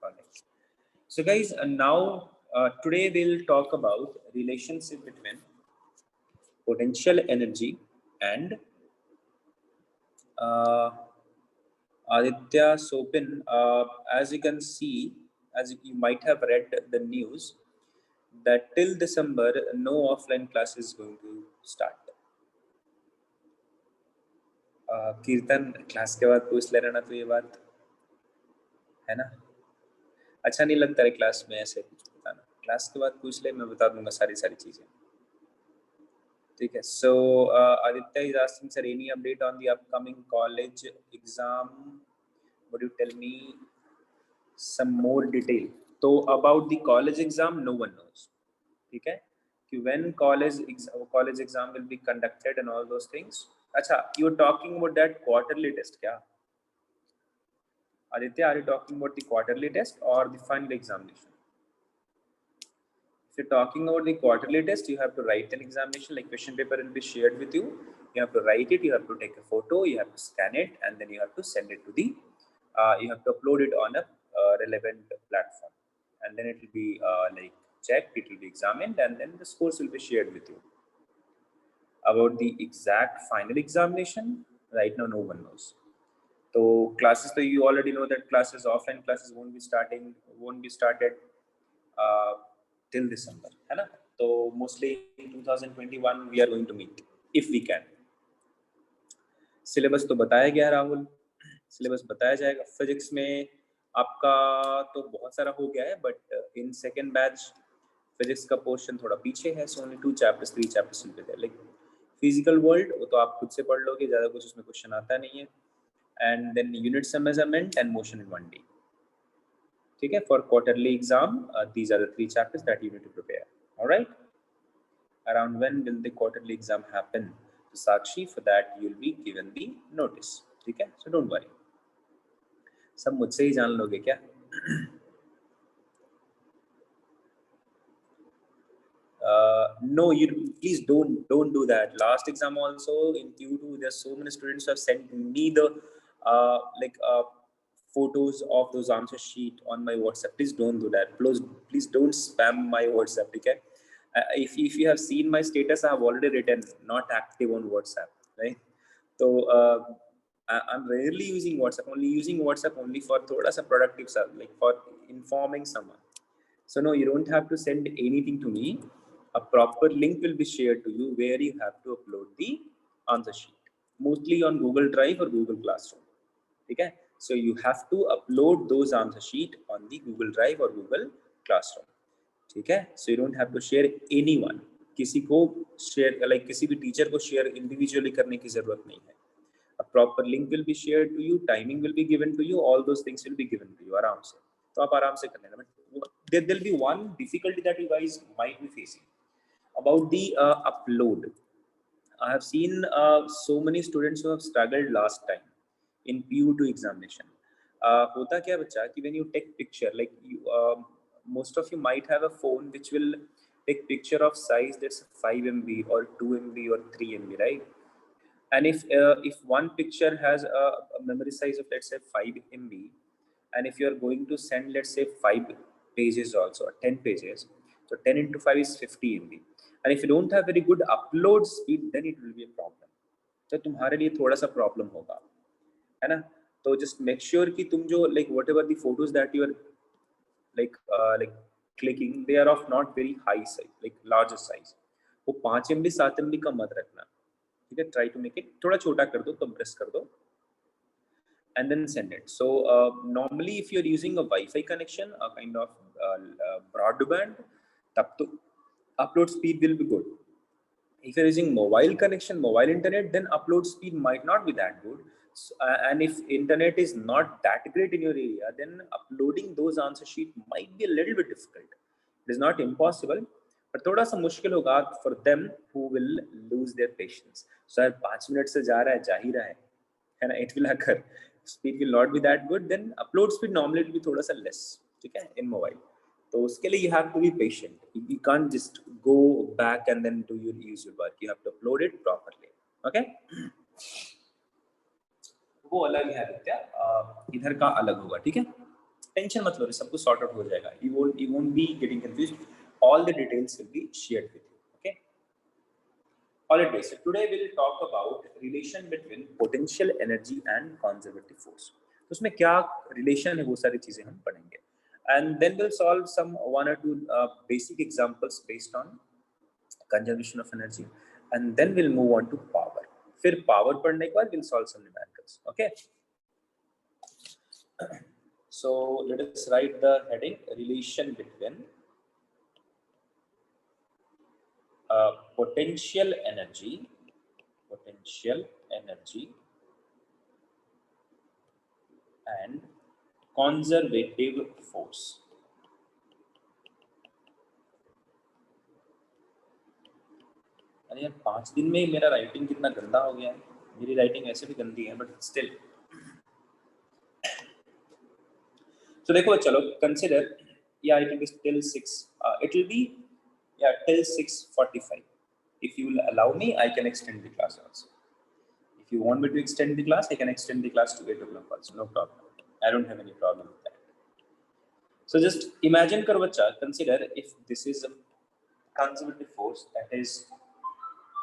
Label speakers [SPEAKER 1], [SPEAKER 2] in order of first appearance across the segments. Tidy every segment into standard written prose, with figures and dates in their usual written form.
[SPEAKER 1] college. So guys, now today we'll talk about relationship between potential energy and uh, Aditya Sopin. As you can see, as you might have read the news, that till December no offline class is going to start. कीर्तन class के बाद पूछ ले रहा ना, तो ये बात है ना, अच्छा नहीं लगता है क्लास में ऐसे कुछ बताना। क्लास के बाद पूछ ले, मैं बता दूंगा सारी चीजें, ठीक है। So Aditya is asking sir any update on the upcoming college exam, would you tell me some more detail. तो about the college exam no one knows, ठीक है, कि when college exam will be conducted and all those things. अच्छा, you are talking about that quarterly test क्या Aditya? Are you talking about the quarterly test or the final examination? If you're talking about the quarterly test, you have to write an examination, like question paper will be shared with you. You have to write it, you have to take a photo, you have to scan it, and then you have to send it to the, you have to upload it on a relevant platform. And then it will be like checked, it will be examined, and then the scores will be shared with you. About the exact final examination, right now no one knows. So classes, so you already know that classes, offline classes won't be started till December, है ना। तो mostly in 2021 we are going to meet if we can. Syllabus तो बताया गया Rahul, syllabus बताया जाएगा। Physics में आपका तो बहुत सारा हो गया है, but in second batch physics का पोर्शन थोड़ा पीछे है। So only 2 chapters 3 chapters will be there, like physical world, वो तो आप खुद से पढ़ लोगे, ज़्यादा कुछ उसमें क्वेश्चन आता नहीं है। And then units of measurement and motion in 1D. ठीक है, for quarterly exam, these are the 3 chapters that you need to prepare. All right. Around when will the quarterly exam happen, Sakshi? For that you will be given the notice. ठीक है, so don't worry. सब मुझसे ही जान लोगे क्या? No, you please don't do that. Last exam also in Q2, there's so many students who have sent me the photos of those answer sheet on my WhatsApp. Please don't do that. Please don't spam my WhatsApp. Okay? If you have seen my status, I have already written not active on WhatsApp, right? So I'm rarely using WhatsApp. Only using WhatsApp only for thoda sa productive stuff, like for informing someone. So no, you don't have to send anything to me. A proper link will be shared to you where you have to upload the answer sheet, mostly on Google Drive or Google Classroom. Okay, so you have to upload those answer sheet on the Google Drive or Google Classroom. Okay, so you don't have to share anyone. किसी को share, like किसी भी teacher को share individually करने की जरूरत नहीं है. A proper link will be shared to you, timing will be given to you, all those things will be given to you आराम से. तो आप आराम से कर लेना. But there will be one difficulty that you guys might be facing about the upload. I have seen so many students who have struggled last time in PU2 examination. होता क्या बच्चा कि when you take picture, like you, most of you might have a phone which will take picture of size that's 5 MB or 2 MB or 3 MB, right? And if one picture has a memory size of, let's say, 5 MB, and if you are going to send, let's say, 5 pages also, or 10 pages, so 10 into 5 is 50 MB. And if you don't have very good upload speed, then it will be a problem. तो तुम्हारे लिए थोड़ा सा problem होगा, है ना। तो just make sure कि तुम जो like whatever the photos that you are like clicking, they are of not very high size, like larger size. वो 5 MB 7 MB का मत रखना, ठीक है। ट्राई टू मेक इट थोड़ा छोटा कर दो, कंप्रेस कर दो, and then send it. So normally if you're using a Wi-Fi connection, a kind of broadband, तब तो upload speed will be good. If you're using mobile connection, mobile internet, then upload speed might not be that good. So, and if internet is not that great in your area, then uploading those answer sheet might be a little bit difficult. It is not impossible, but थोड़ा सा मुश्किल होगा for them who will lose their patience. So यार 5 minute से जा रहा है, जा ही रहा है ना, it will occur. Speed will not be that good, then upload speed normally will be थोड़ा सा less, ठीक है, in mobile. तो उसके लिए you have to be patient. You can't just go back and then use your work. You have to upload it properly. Okay? वो अलग है विद्या, इधर का अलग होगा, ठीक है। टेंशन मत लो, सब कुछ सॉर्ट आउट हो जाएगा. You won't be getting confused. All the details will be shared with you. Okay. All right, guys. So today we'll talk about relation between potential energy and conservative force. तो उसमें क्या relation है वो सारी चीजें हम पढ़ेंगे. And then we'll solve some one or two basic examples based on conservation of energy. And then we'll move on to power. फिर power पढ़ने के बाद we'll solve some numericals. Okay. So let us write the heading relation between potential energy and conservative force. अरे यार 5 दिन में मेरा writing कितना गंदा हो गया है. मेरी राइटिंग ऐसे भी गंदी है बट स्टिल. So देखो चलो consider, yeah it will be till 6, it will be till 6:45. If you will allow me, I can extend the class also. If you want me to extend the class, I can extend the class to 8 o'clock also, no problem. I don't have any problem with that. So just imagine karo bachcha, consider if this is a conservative force that is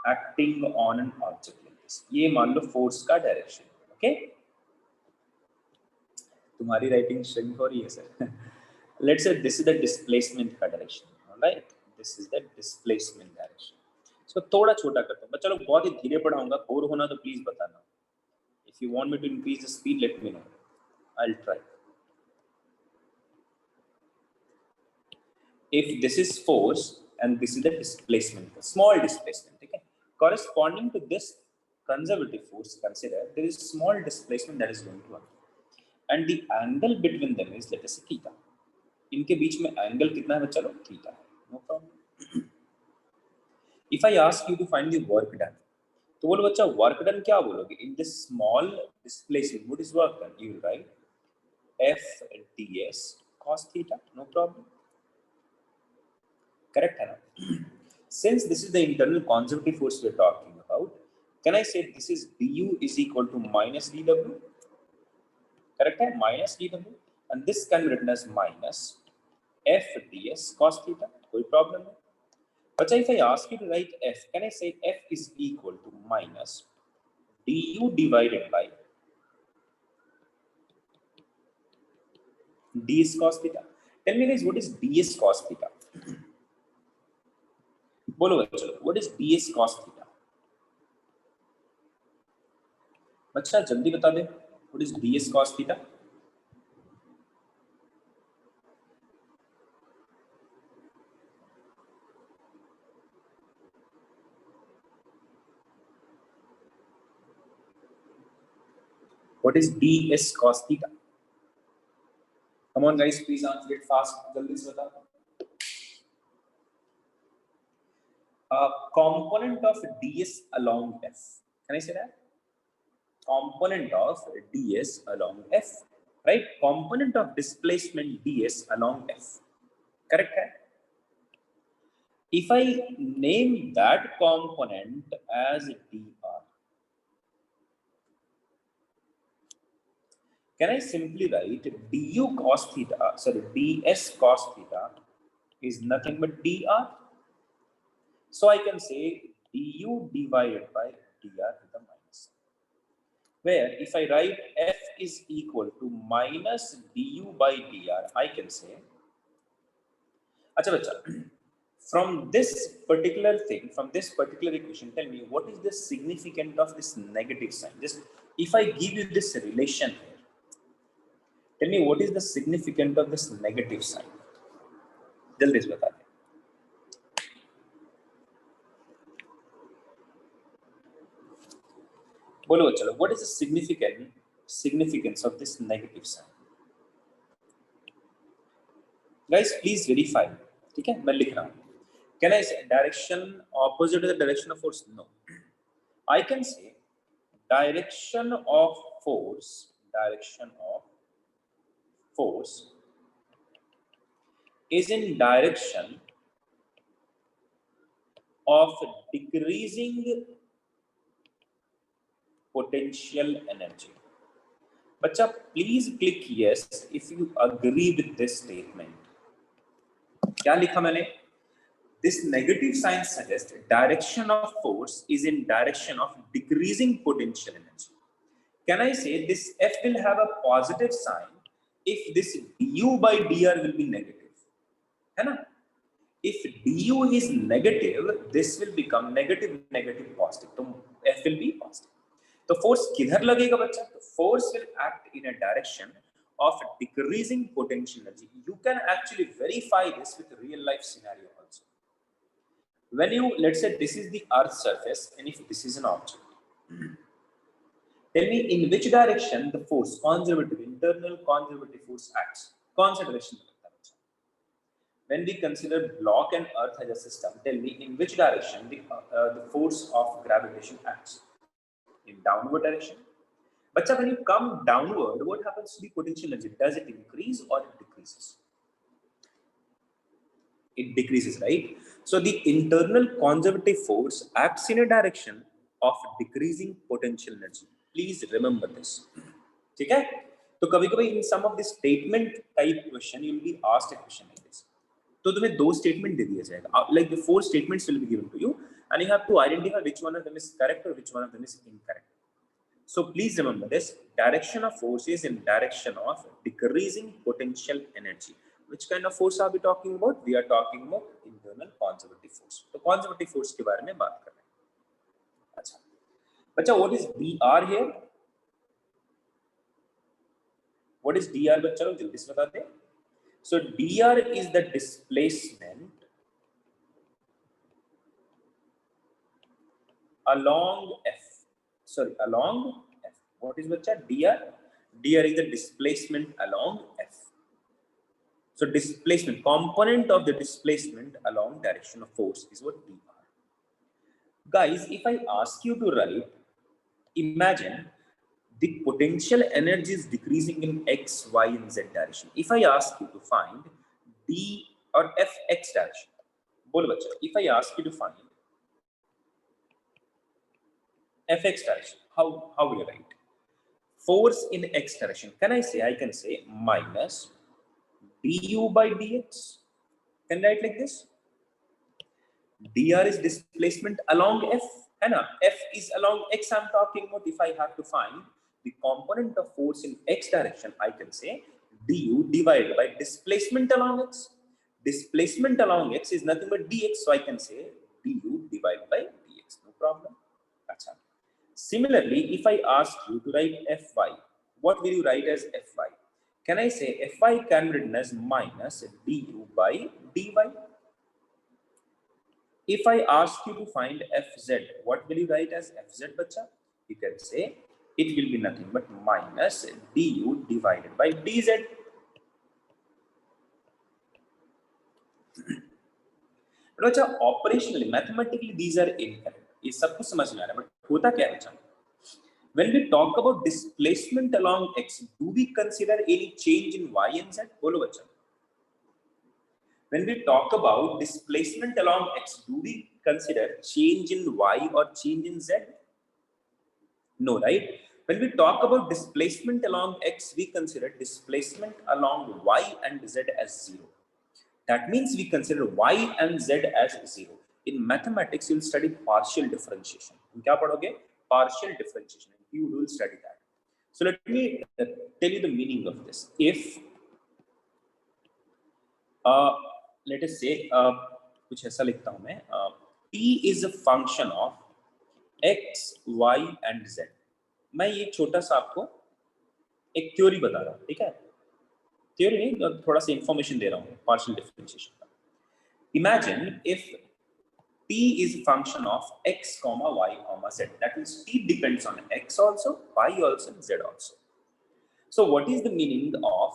[SPEAKER 1] acting on an object like this. ये मान लो force का direction, okay? तुम्हारी writing shrink हो रही है sir. Let's say this is the displacement का direction, alright? This is the displacement direction. So थोड़ा छोटा करते हैं, but चलो बहुत ही धीरे पढ़ाऊंगा, बोर होना तो please बताना. If you want me to increase the speed, let me know. I'll try. If this is force and this is the displacement, small displacement, okay? Corresponding to this conservative force, consider there is small displacement that is going to happen, and the angle between them is, let us say, theta. इनके बीच में angle कितना है बच्चा लोग? Theta. No problem. If I ask you to find the work done, तो बोलो बच्चा work done क्या बोलोगे? In this small displacement, what is work done? You will write F ds cos theta. No problem. Correct है ना? Since this is the internal conservative force we are talking about, can I say this is du is equal to minus dw? Correct है? Minus dw, and this can be written as minus f ds cos theta. कोई problem नहीं. But if I ask you to write f, can I say f is equal to minus du divided by ds cos theta? Tell me guys, what is ds cos theta? बोलो बच्चों, what is ds cos theta? बच्चा जल्दी बता दे, what is ds cos theta? What is ds cos theta? Come on guys, please answer it fast. जल्दी से बता. Component of ds along f. Can I say that? Component of ds along f, right? Component of displacement ds along f. Correct hai? If I name that component as dr, can I simply write du cos theta, ds cos theta is nothing but dr. So I can say du divided by dr to the minus, where if I write f is equal to minus du by dr, I can say, acha bacha, from this particular thing, from this particular equation, tell me what is the significance of this negative sign. Just if I give you this relation here, tell me what is the significance of this negative sign. जल्दी से बता दे. बोलो चलो, what is the significance of this negative sign? Guys, please verify. ठीक है, मैं लिख रहा हूँ. Can I say direction opposite to the direction of force? No. I can say direction of force is in direction of decreasing potential energy. बच्चा please click yes if you agree with this statement. क्या लिखा मैंने? This negative sign suggests direction of force is in direction of decreasing potential energy. Can I say this F will have a positive sign if this du by dr will be negative? है ना? If du is negative, this will become negative, negative, positive. तो F will be positive. तो force किधर लगेगा बच्चा? तो force will act in a direction of decreasing potential energy. You can actually verify this with real life scenario also. When you, let's say this is the earth's surface and if this is an object, tell me in which direction the force, conservative, internal conservative force acts. कौन सा direction में लगता है बच्चा? When we consider block and earth as a system, tell me in which direction the force of gravitation acts. In downward direction. बच्चा, when you come downward, what happens to the potential energy? Does it increase or it decreases? It decreases, right? So the internal conservative force acts in a direction of decreasing potential energy. Please remember this. ठीक है? तो कभी-कभी in some of the statement type question you will be asked a question like this. तो तुम्हें दो statement दे दिया जाएगा. Like the four statements will be given to you and you have to identify which one of them is correct or which one of them is incorrect. So please remember this. Direction of force is in direction of decreasing potential energy. Which kind of force are we talking about? We are talking about internal conservative force. तो conservative force के बारे में बात कर रहे हैं. अच्छा, बच्चा, what is dr here? What is dr बच्चा लोग जल्दी से बता दे. So dr is the displacement along f. Sorry, along f. What is bachcha dr? Dr is the displacement along f. So displacement, component of the displacement along direction of force is what dr. Guys, if I ask you to write, imagine the potential energy is decreasing in x, y and z direction. If I ask you to find d or fx direction, bol bachcha, if I ask you to find fx direction, how will you write? Force in x direction, I can say minus du by dx. Can I write like this? dr is displacement along f, है ना? F is along x. I'm talking about. If I have to find the component of force in x direction, I can say du divided by displacement along x. Displacement along x is nothing but dx, so I can say du divided by dx. No problem. Achha. Similarly, if I ask you to write fy, what will you write as fy? Can I say fy can be written as minus du by dy? If I ask you to find fz, what will you write as fz, bacha? You can say it will be nothing but minus du divided by dz. But bacha, operationally, mathematically, these are incorrect. ये सब कुछ समझ में आ रहा है, but होता क्या है बच्चा? When we talk about displacement along x, do we consider any change in y and z? बोलो बच्चा. When we talk about displacement along x, do we consider change in y or change in z? No, right? When we talk about displacement along x, we consider displacement along y and z as 0. That means we consider y and z as 0. In mathematics, you'll study partial differentiation. क्या पढ़ोगे? Partial differentiation. You will study that. So let me tell you the meaning of this. If let us say कुछ ऐसा लिखता हूं मैं, t is a function of x, y and z. मैं ये छोटा सा आपको एक थ्योरी बता रहा हूँ, ठीक है? थ्योरी नहीं, थोड़ा सा इंफॉर्मेशन दे रहा हूँ पार्शियल डिफरेंशिएशन का. Imagine if t is a function of x, y, z. That means t depends on x also, y also, and z also. So what is the meaning of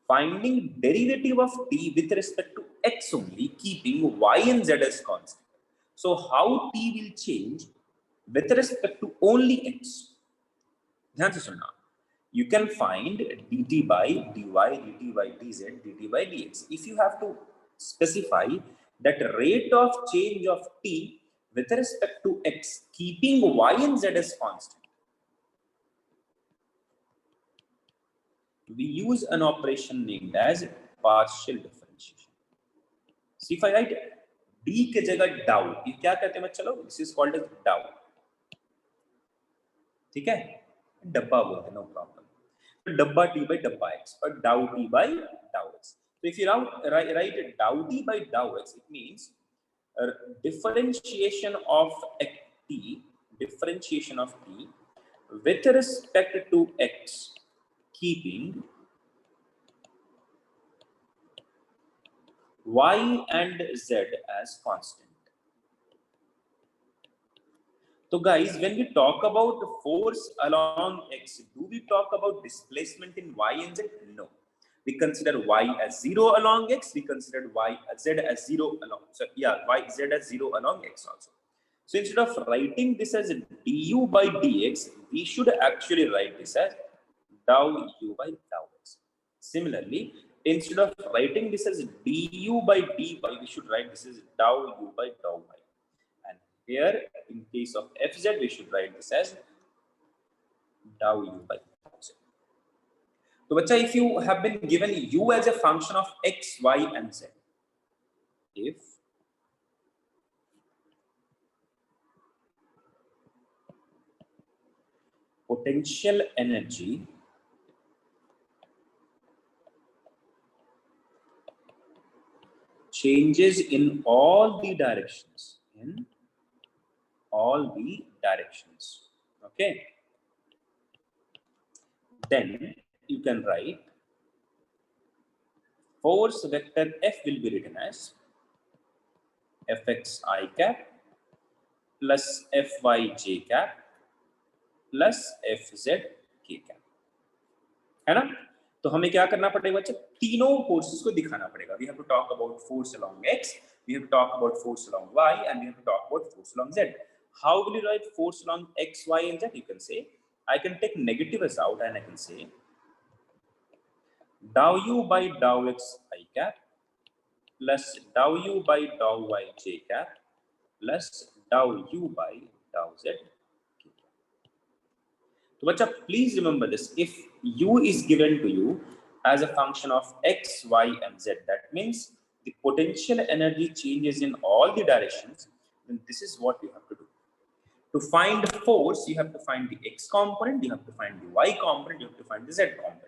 [SPEAKER 1] finding derivative of t with respect to x only, keeping y and z as constant? So how t will change with respect to only x? ध्यान से सुनना. You can find dt by dy, dt by dz, dt by dx. If you have to specify that rate of change of t with respect to x, keeping y and z as constant. we use an operation named as partial differentiation. So if I write d के जगह डाउ, ये क्या कहते हैं चलो, this is called as डाउ, ठीक है, डब्बा बोलते हैं, नो प्रॉब्लम. तो डब्बा t by डब्बा x और डाउ t by डाउ x. So if you write डाउ t by डाउ x, it means differentiation of t with respect to x, keeping y and z as constant. So guys, when we talk about force along x, do we talk about displacement in y and z? No. We consider y as 0 along x. We consider z as 0 along. So yeah, z as 0 along x also. So instead of writing this as du by dx, we should actually write this as dou u by dou x. Similarly, instead of writing this as du by dy, we should write this as dou u by dou y. And here, in case of fz, we should write this as dou u by dou z. So, bacha, if you have been given u as a function of x, y, and z, if potential energy changes in all the directions, okay, then you can write force vector F will be written as fx I cap plus fy j cap plus fz k cap, है ना. तो हमें क्या करना पड़ेगा बच्चे, तीनों forces को दिखाना पड़ेगा. We have to talk about force along x, we have to talk about force along y, and we have to talk about force along z. How will you write force along x, y, and z? You can say, I can take negative as out, and I can say dou u by dou x I cap plus dou u by dou y j cap plus dou u by dou z k cap. So, bacha, please remember this. If u is given to you as a function of x, y, and z, that means the potential energy changes in all the directions, then this is what you have to do. To find force, you have to find the x component, you have to find the y component, you have to find the z component.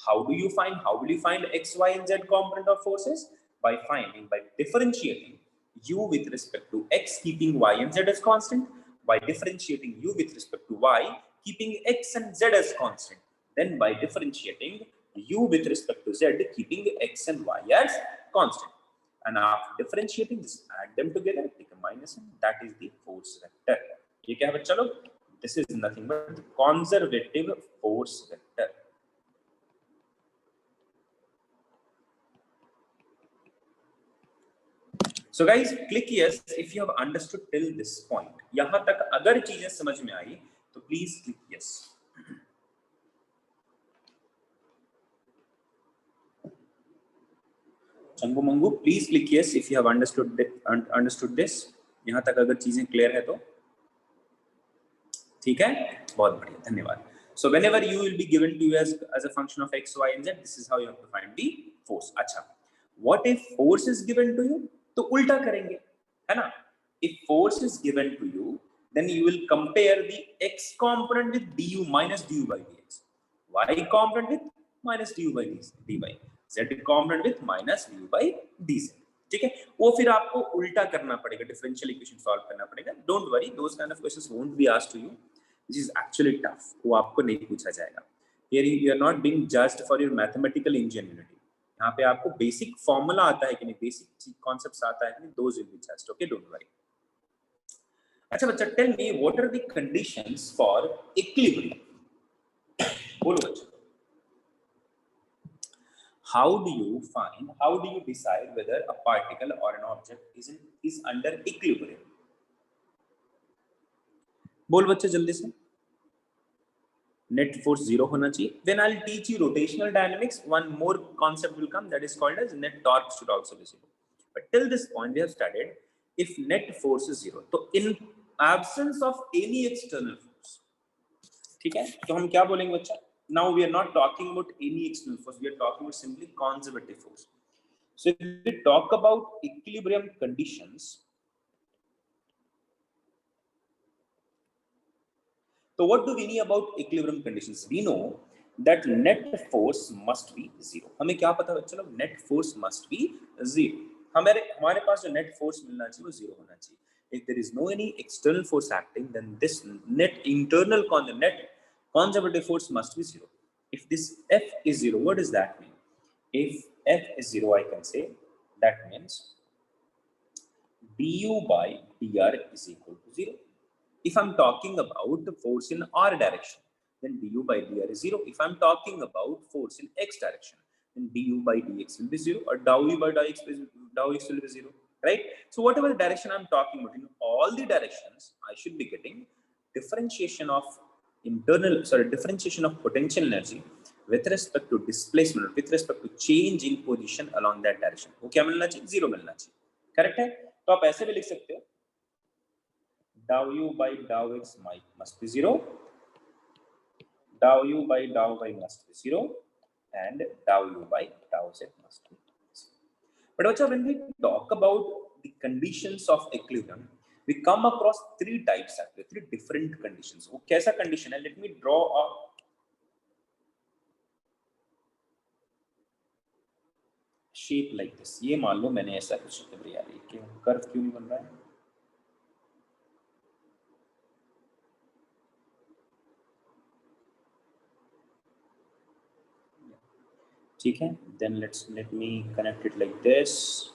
[SPEAKER 1] How will you find x, y, and z component of forces? By differentiating u with respect to x, keeping y and z as constant, by differentiating u with respect to y, keeping x and z as constant, then by differentiating u with respect to z, keeping x and y as constant. And after differentiating this, add them together, take a minus, and that is the force vector. ये क्या है चलो, this is nothing but the conservative force vector. So guys, click yes if you have understood till this point. यहाँ तक अगर चीजें समझ में आई तो please click yes. Changu Mangu, please click yes if you have understood this. यहाँ तक अगर चीजें clear है तो ठीक है, बहुत बढ़िया, धन्यवाद. So whenever u will be given to you as a function of x, y, and z, this is how you have to find the force. अच्छा, what if force is given to you? तो उल्टा करेंगे, है ना. If force is given to you, then you will compare the x component with du minus du by dx, y component with minus du by dy, z component with minus du by dz. ठीक है, वो फिर आपको उल्टा करना पड़ेगा, differential equation solve करना पड़ेगा. Don't worry, those kind of questions won't be asked to you, which is actually tough. वो आपको नहीं पूछा जाएगा. Here you are not being judged for your mathematical engineering. यहाँ पे आपको बेसिक फॉर्मूला आता है कि नहीं, बेसिक कॉन्सेप्ट्स आता है कि नहीं, those will be judged. Okay, don't worry. अच्छा बच्चा, tell me what are the conditions for equilibrium. बोलो बच्चा, how do you decide whether a particle or an object is under equilibrium? बोल बच्चे जल्दी से. net force 0 होना चाहिए. When I'll teach you rotational dynamics, one more concept will come, that is called as net torque should also be 0. But till this point we have studied if net force is 0, तो in absence of any external force, ठीक है, तो हम क्या बोलेंगे बच्चा, now we are not talking about any external force, we are talking about simply conservative force. So if we talk about equilibrium conditions, so what do we know about equilibrium conditions? We know that net force must be zero. हमें क्या पता है चलो, net force must be zero. हमारे पास जो net force मिलना चाहिए वो zero होना चाहिए. If there is no any external force acting, then this net conservative force must be zero. If this F is zero, what does that mean? If F is zero, I can say that means du by dr is equal to zero. If I'm talking about the force in r direction, then du by dr is zero. If I'm talking about force in x direction, then du by dx will be zero, or dou u by dou x will be zero, right? So whatever the direction I'm talking about, in all the directions, I should be getting differentiation of potential energy with respect to displacement, with respect to change in position along that direction. वो क्या मिलना चाहिए? Zero मिलना चाहिए. Correct है? तो आप ऐसे भी लिख सकते हो, dou u by dou x must be zero, dou u by dou y must be zero, and dou u by dou z must be zero. But also when we talk about the conditions of equilibrium, we come across three types, actually three different conditions. वो कैसा condition है? Let me draw a shape like this. ये मान लो मैंने ऐसा कुछ यार, ये कर्व क्यों नहीं बन रहा है? ठीक है, then let me connect it like this.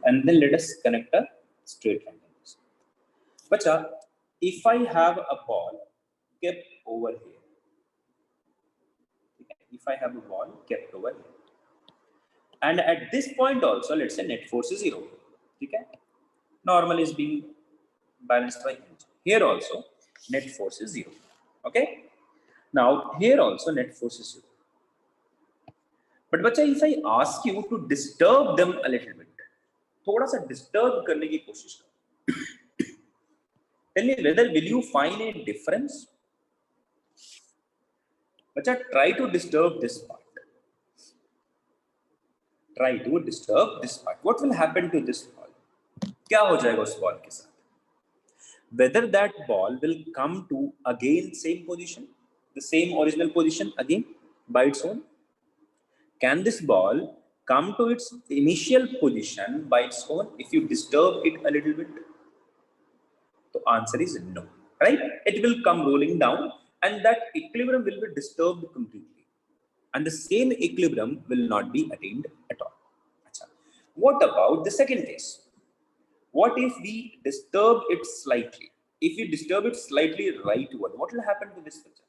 [SPEAKER 1] And then let us connect a straight line. Bacha, if I have a ball kept over here, if I have a ball kept over here, and at this point also, let's say net force is zero, okay? Normal is being balanced by energy. Here also, net force is zero, okay? Now, here also, net force is zero. But bacha, if I ask you to disturb them a little bit, थोड़ा सा disturb करने की कोशिश करो. Tell me whether will you find a difference? Bacha, try to disturb this part. Try to disturb this part. What will happen to this ball? क्या हो जाएगा उस ball के साथ? Whether that ball will come to again same position, the same original position again by its own? Can this ball come to its initial position by its own if you disturb it a little bit? The answer is no, right? It will come rolling down, and that equilibrium will be disturbed completely, and the same equilibrium will not be attained at all. What about the second case? What if we disturb it slightly? If you disturb it slightly rightward, what will happen to this picture?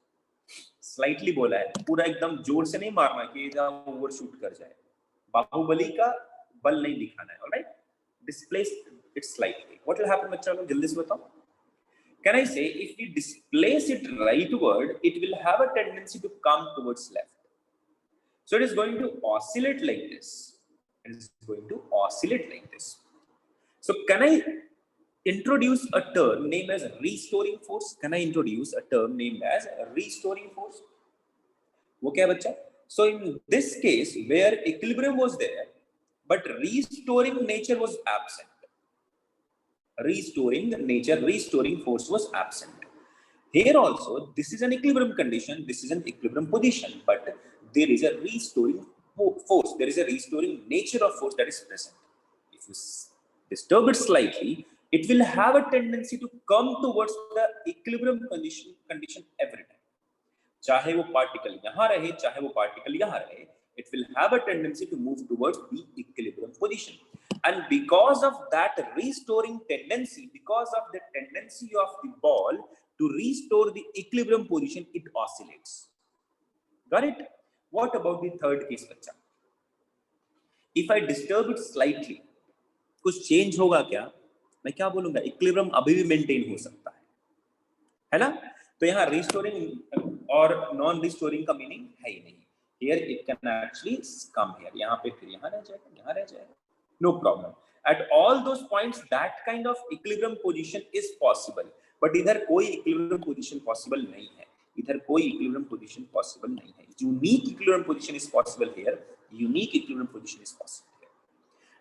[SPEAKER 1] Slightly बोला है, पूरा एकदम जोर से नहीं मारना कि overshoot कर जाए. बाहुबली का बल नहीं दिखाना है, alright? Displace it slightly. What will happen, बच्चा लोग जल्दी से बताओ? Can I say if we displace it rightward, it will have a tendency to come towards left. So it is going to oscillate like this. It is going to oscillate like this. So can I introduce a term named as restoring force? Can I introduce a term named as restoring force? वो क्या बच्चा? So in this case, where equilibrium was there, but restoring nature was absent. Restoring force was absent. Here also, this is an equilibrium condition, this is an equilibrium position, but there is a restoring force, there is a restoring nature of force that is present. If you disturb it slightly, it will have a tendency to come towards the equilibrium condition every time. चाहे वो particle यहाँ रहे, चाहे वो particle यहाँ रहे, it will have a tendency to move towards the equilibrium position. And because of that restoring tendency, because of the tendency of the ball to restore the equilibrium position, it oscillates. Got it? What about the third case, बच्चा? If I disturb it slightly, कुछ change होगा क्या? मैं क्या बोलूँगा? Equilibrium अभी भी maintain हो सकता है ना? तो यहाँ restoring और non restoring का meaning है ही नहीं. here it can actually come here, यहाँ पे फिर यहाँ रह जाएगा, यहाँ रह जाएगा, no problem. At all those points that kind of equilibrium position is possible, but इधर कोई equilibrium position possible नहीं है, इधर कोई equilibrium position possible नहीं है. Unique equilibrium position is possible here, unique equilibrium position is possible here.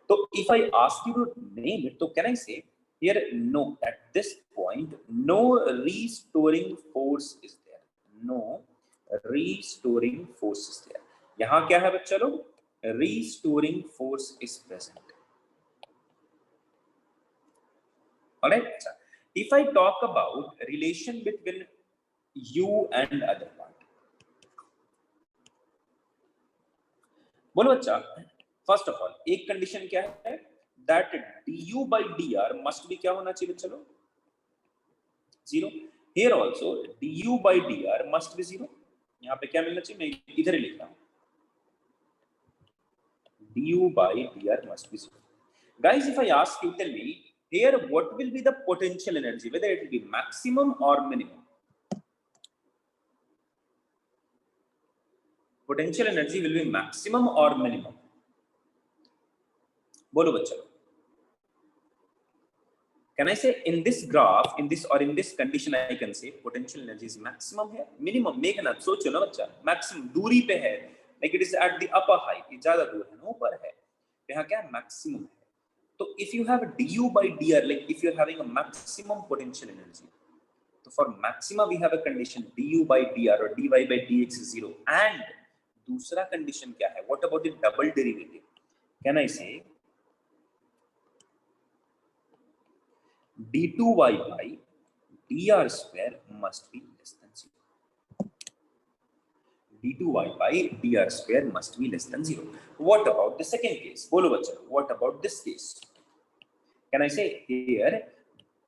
[SPEAKER 1] So if I ask you to name it, so can I say here no, at this point no restoring force is there, no restoring force is there. यहाँ क्या है बच्चा लोग, restoring force is present. Alright, if I talk about relation between u and other part, बोलो बच्चा, first of all एक condition क्या है, that du by dr must be क्या होना चाहिए बच्चा लोग, 0. Here also du by dr must be 0. यहाँ पे क्या मिलना चाहिए, मैं इधर ही लिख रहा हूँ, du by dr must be 0. Guys, if I ask you, tell me here what will be the potential energy, whether it will be maximum or minimum. Potential energy will be maximum or minimum, बोलो बच्चा. Can I say in this graph, in this or in this condition I can say potential energy is maximum here, minimum मेघना सोचो ना बच्चा, maximum दूरी पे है, like it is at the upper height, ये ज़्यादा दूर है ना, ऊपर है, यहाँ क्या maximum है. तो if you have du by dr, like if you are having a maximum potential energy, so for maxima we have a condition du by dr or dy by dx is 0, and दूसरा condition क्या है, what about the double derivative, can I say d2y by dr square must be less than 0. d2y by dr square must be less than 0. What about the second case? Bolo bachcha, what about this case? Can I say here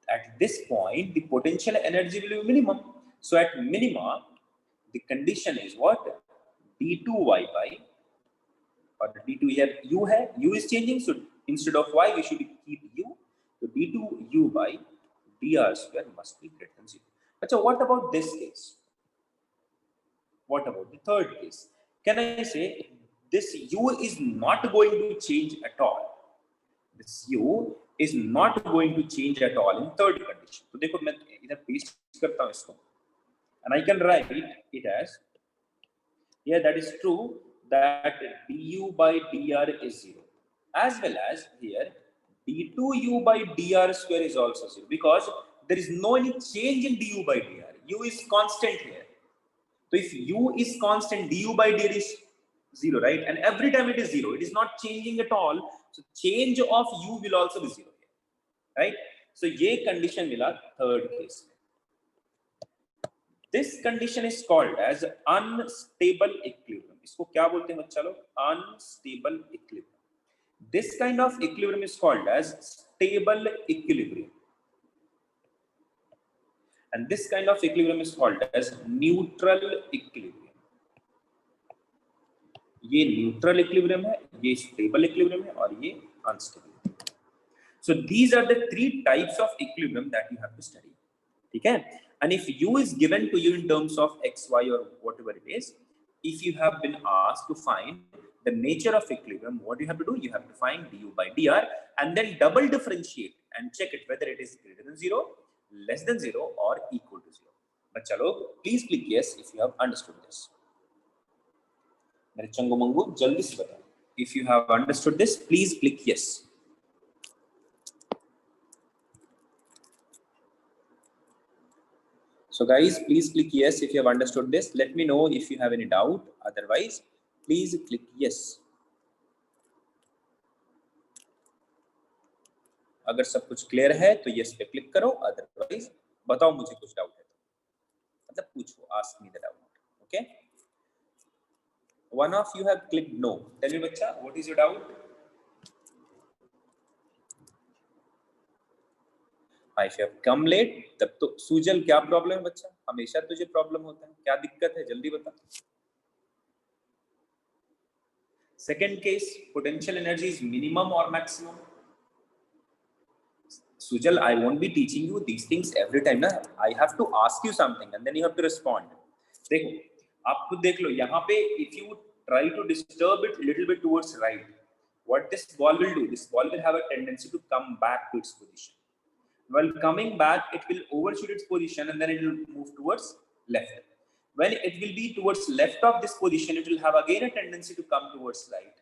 [SPEAKER 1] at this point the potential energy will be minimum. So at minima the condition is what? d2y by, or d2 here u hai, u is changing, so instead of y we should keep u. So d2u by dr square must be greater than 0. Achha, what about this case? What about the third case? Can I say this u is not going to change at all? This u is not going to change at all in third condition. So देखो मैं इधर paste करता हूँ इसको, and I can write it as, yeah, that is true that du by dr is 0, as well as here d2u by dr square is also 0, because there is no any change in du by dr. U is constant here. So if u is constant, du by dr is 0, right? And every time it is 0, it is not changing at all. So change of u will also be 0 here, right? So ये condition मिला third case. This condition is called as unstable equilibrium. इसको क्या बोलते हैं बच्चा लोग? Unstable equilibrium. This kind of equilibrium is called as stable equilibrium, and this kind of equilibrium is called as neutral equilibrium. ये neutral equilibrium है, ये stable equilibrium है, और ये unstable. So these are the three types of equilibrium that you have to study. ठीक है? And if u is given to you in terms of x, y, or whatever it is, if you have been asked to find the nature of equilibrium, what you have to do? You have to find du by dr and then double differentiate and check it whether it is greater than 0, less than 0, or equal to 0. बच्चा लोग please click yes if you have understood this. मेरे चंगो मंगो जल्दी से बताओ. If you have understood this, please click yes. So guys, please click yes if you have understood this. Let me know if you have any doubt. Otherwise, please click yes. अगर सब कुछ clear है तो yes पे click करो. Otherwise, बताओ मुझे कुछ डाउट है तो, मतलब पूछो, ask me the doubt. Okay? One of you have clicked no. Tell me बच्चा, what is your doubt? If you have come late, तब तो सूजल क्या प्रॉब्लम है बच्चा? हमेशा तुझे प्रॉब्लम होता है, क्या दिक्कत है? जल्दी बता. Second case, potential energy is minimum or maximum? Sujal, I won't be teaching you these things every time ना. I have to ask you something and then you have to respond. देखो, आप खुद देख लो यहाँ पे. If you try to disturb it a little bit towards right, what this ball will do, this ball will have a tendency to come back to its position. While coming back, it will overshoot its position and then it will move towards left. When it will be towards left of this position, it will have again a tendency to come towards right.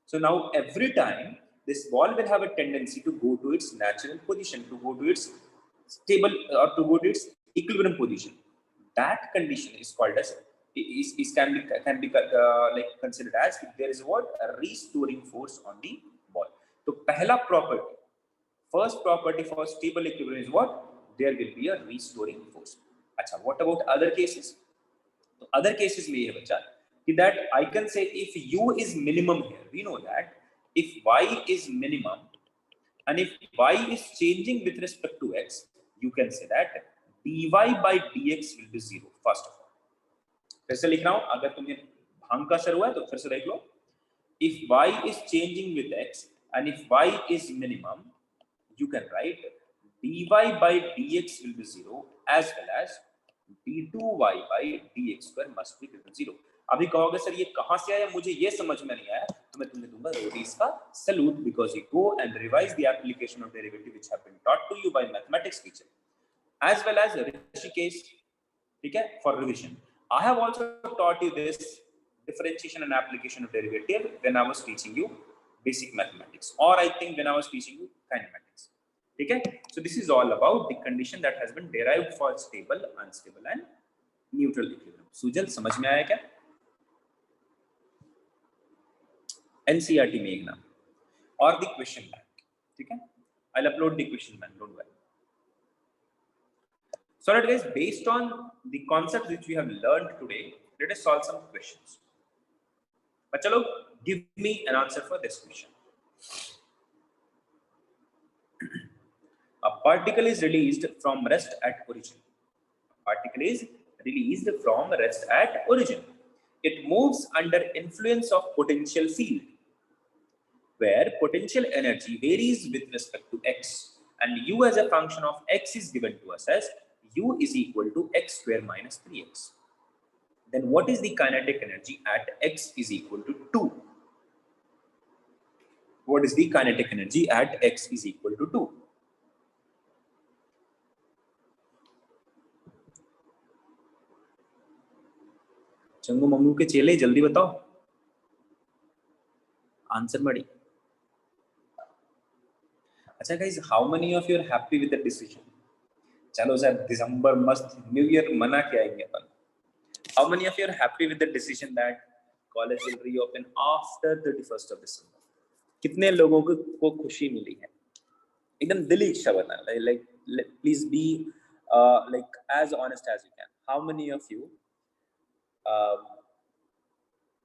[SPEAKER 1] So now every time this ball will have a tendency to go to its natural position, to go to its stable or to go to its equilibrium position. That condition is called as can be like considered as if there is what a restoring force on the ball. So पहला property, first property for stable equilibrium is what? There will be a restoring force. अच्छा, what about other cases? तो other cases में ये बचा कि that I can say if u is minimum here, we know that if y is minimum and if y is changing with respect to x, you can say that dy by dx will be zero. First of all, फिर से लिख रहा हूं, अगर तुम्हें भांग का असर हुआ है तो फिर से देख लो. If y is changing with x and if y is minimum, you can write dy by dx will be zero as well as d2y by dx square must be equal to zero. अभी कहोगे sir ये कहां से आया, मुझे ये समझ में नहीं आया, तो मैं तुम्हें दूंगा रोडीज का salute, because you go and revise the application of derivative which have been taught to you by mathematics teacher as well as Rishikesh, ठीक है, for revision. I have also taught you this differentiation and application of derivative when I was teaching you basic mathematics, or I think when I was teaching you kinematics. Okay, so this is all about the condition that has been derived for stable, unstable and neutral equilibrium. Sujal समझ में आया क्या? NCERT में एक नाम or the question bank. ठीक है, I'll upload the question bank, don't worry. So alright guys, based on the concepts which we have learned today, let us solve some questions. But chalo, give me an answer for this question. A particle is released from rest at origin. A particle is released from rest at origin. It moves under influence of potential field, where potential energy varies with respect to x, and u as a function of x is given to us as u is equal to x square minus 3x. Then what is the kinetic energy at x is equal to 2? What is the kinetic energy at x is equal to 2? Changu Mamu के चेले जल्दी बताओ answer मड़ी. अच्छा guys, how many of you are happy with the decision? चलो sir दिसंबर मस्त new year मना के आएंगे अपन. How many of you are happy with the decision that college will reopen after 31st of December? कितने लोगों को खुशी मिली है? एकदम दिली इच्छा बता, like please be like as honest as you can. How many of you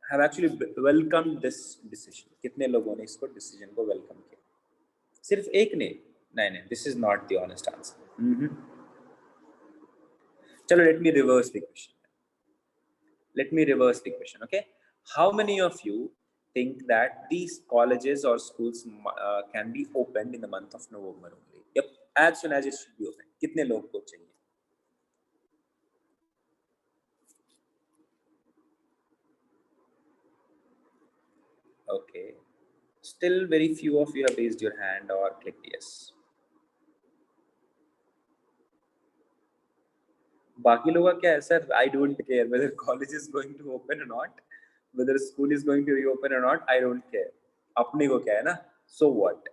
[SPEAKER 1] have actually welcomed this decision? कितने लोगों ने इसको डिसीजन को वेलकम किया? सिर्फ एक ने? नहीं, this is not the honest answer. चलो, let me reverse the question. Okay, how many of you think that these colleges or schools can be opened in the month of November only? Yep, as soon as it should be opened. कितने लोग को चाहिए? Okay, still very few of you have raised your hand or clicked yes. बाकी लोगों का क्या है sir? I don't care whether college is going to open or not, whether school is going to reopen or not. I don't care. अपने को क्या है ना? So what?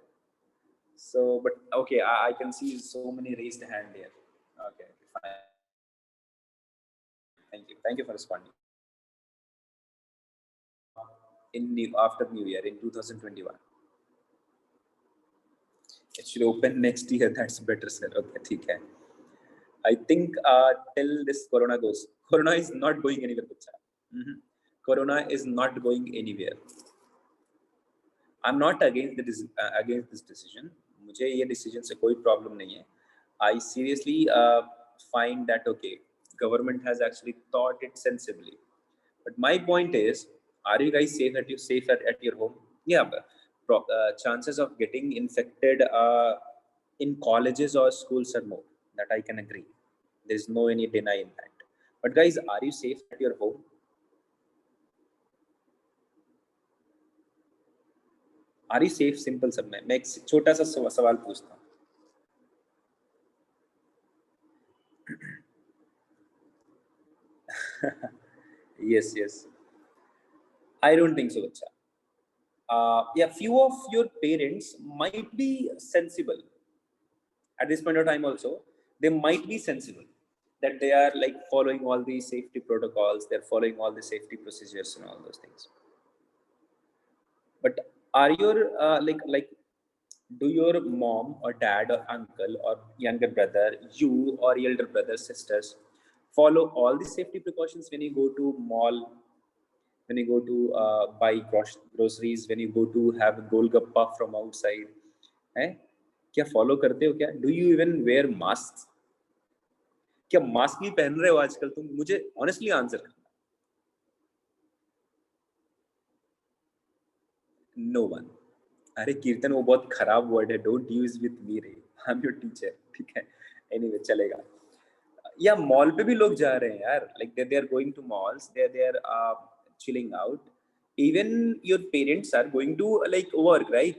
[SPEAKER 1] So, but okay, I can see so many raised hand here. Okay, fine. Thank you for responding. After New Year in 2021, it should open next year. That's better, sir. Okay, ठीक है. I think till this corona goes, corona is not going anywhere. Corona is not going anywhere. I'm not against this decision. मुझे ये decision से कोई problem नहीं है. I seriously find that okay, government has actually thought it sensibly. But my point is, are you guys safe at your home? Yeah, but chances of getting infected in colleges or schools are more. That I can agree. There's no any deny in that. But guys, are you safe at your home? Are you safe? Simple सब मैं एक छोटा सा सवाल पूछता हूँ. Yes, yes. I don't think so, Bacha. Yeah, few of your parents might be sensible at this point of time. Also, they might be sensible that they are like following all the safety protocols, they're following all the safety procedures and all those things. But are your do your mom or dad or uncle or younger brother, you or elder brothers, sisters, follow all the safety precautions when you go to mall, when you go to buy groceries, when you go to have golgappa from outside? हैं? क्या follow करते हो क्या? Do you even wear mask? क्या mask भी पहन रहे हो आजकल तुम? मुझे ऑनेस्टली आंसर करना. No one. अरे कीर्तन, वो बहुत खराब वर्ड है, डोंट यूज विथ मी रे, आई एम योर टीचर, ठीक है? एनीवे चलेगा. या मॉल पे भी लोग जा रहे हैं यार, like they are going to malls, they are chilling out. Even your parents are going to like work, right?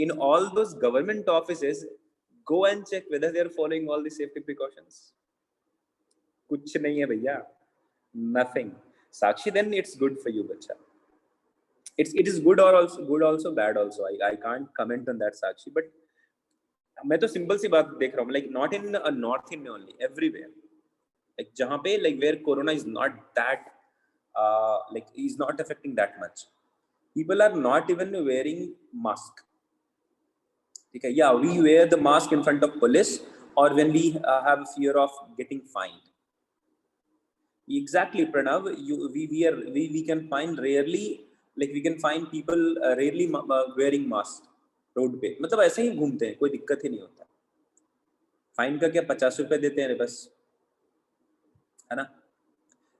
[SPEAKER 1] In all those government offices, go and check whether they are following all the safety precautions. कुछ नहीं है भैया, nothing. Sakshi, then it's good for you, bacha. It is good or also good also bad also. I can't comment on that, Sakshi, but मैं तो simple सी बात देख रहा हूँ, like not in North India only, everywhere. Like जहाँ पे like where corona is not that like is not affecting that much, people are not even wearing mask. Okay, yeah, we wear the mask in front of police or when we have fear of getting fined. Exactly, Pranav. We can find rarely, like we can find people rarely wearing mask road पे. मतलब ऐसे ही घूमते हैं, कोई दिक्कत ही नहीं होता. Fine का क्या, 50 रुपए देते हैं बस, है ना?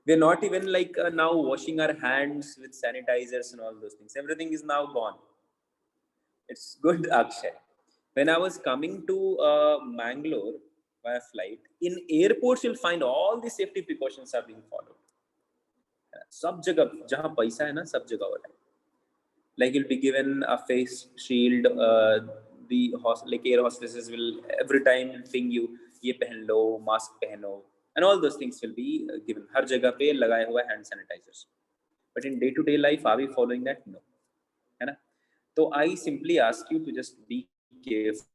[SPEAKER 1] We're not even like now washing our hands with sanitizers and all those things. Everything is now gone. It's good, Akshay. When I was coming to Mangalore by flight, in airports you'll find all the safety precautions are being followed. सब जगह जहाँ पैसा है ना, सब जगह हो रहा है. Like you'll be given a face shield. Like air hostesses will every time ping you, ये पहन लो, mask पहनो, and all those things will be given. हर जगह पे लगाए हुआ hand sanitizers. But in day-to-day life, are we following that? No, है ना? तो I simply ask you to just be careful.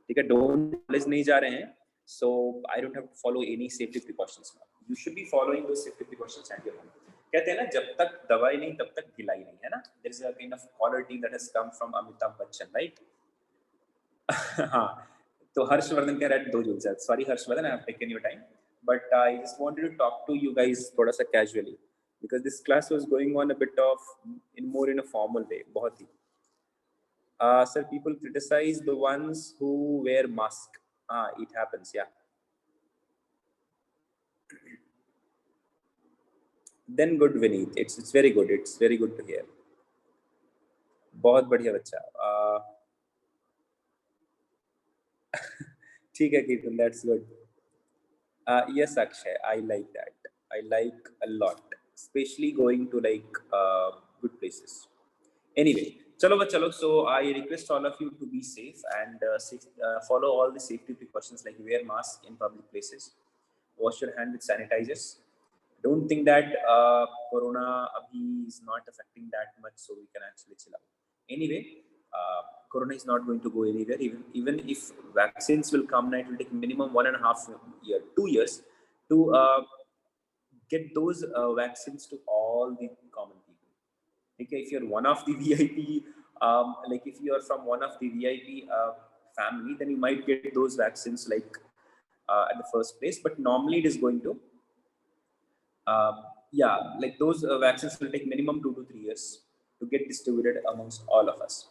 [SPEAKER 1] ठीक है, don't college नहीं जा रहे हैं, so I don't have to follow any safety precautions now. You should be following those safety precautions at your home. कहते हैं ना, जब तक दवाई नहीं तब तक ढिलाई नहीं, है ना? There is a kind of quality that has come from Amitabh Bachchan, right? हाँ, तो हर्षवर्धन कह रहा है 2 जून से. Sorry Harshvardhan, I have taken your time, but I just wanted to talk to you guys थोड़ा सा casually because this class was going on a bit of more in a formal way. बहुत ही. Sir, people criticize the ones who wear mask. It happens, yeah. Then good, Vineet. It's very good. It's very good to hear. बहुत बढ़िया बच्चा. ठीक है कीर्तन, that's good. Yes, Akshay, I like that. I like a lot, especially going to like good places. Anyway, chalo. So I request all of you to be safe and follow all the safety precautions, like wear mask in public places, wash your hand with sanitizers. Don't think that corona abhi is not affecting that much, so we can actually chill out. Anyway, corona is not going to go anywhere. Even if vaccines will come, it will take minimum 1.5 year, 2 years to get those vaccines to all the common people. Okay, if you're one of the VIP, like if you are from one of the VIP family, then you might get those vaccines like at the first place. But normally it is going to, like those vaccines will take minimum 2 to 3 years to get distributed amongst all of us.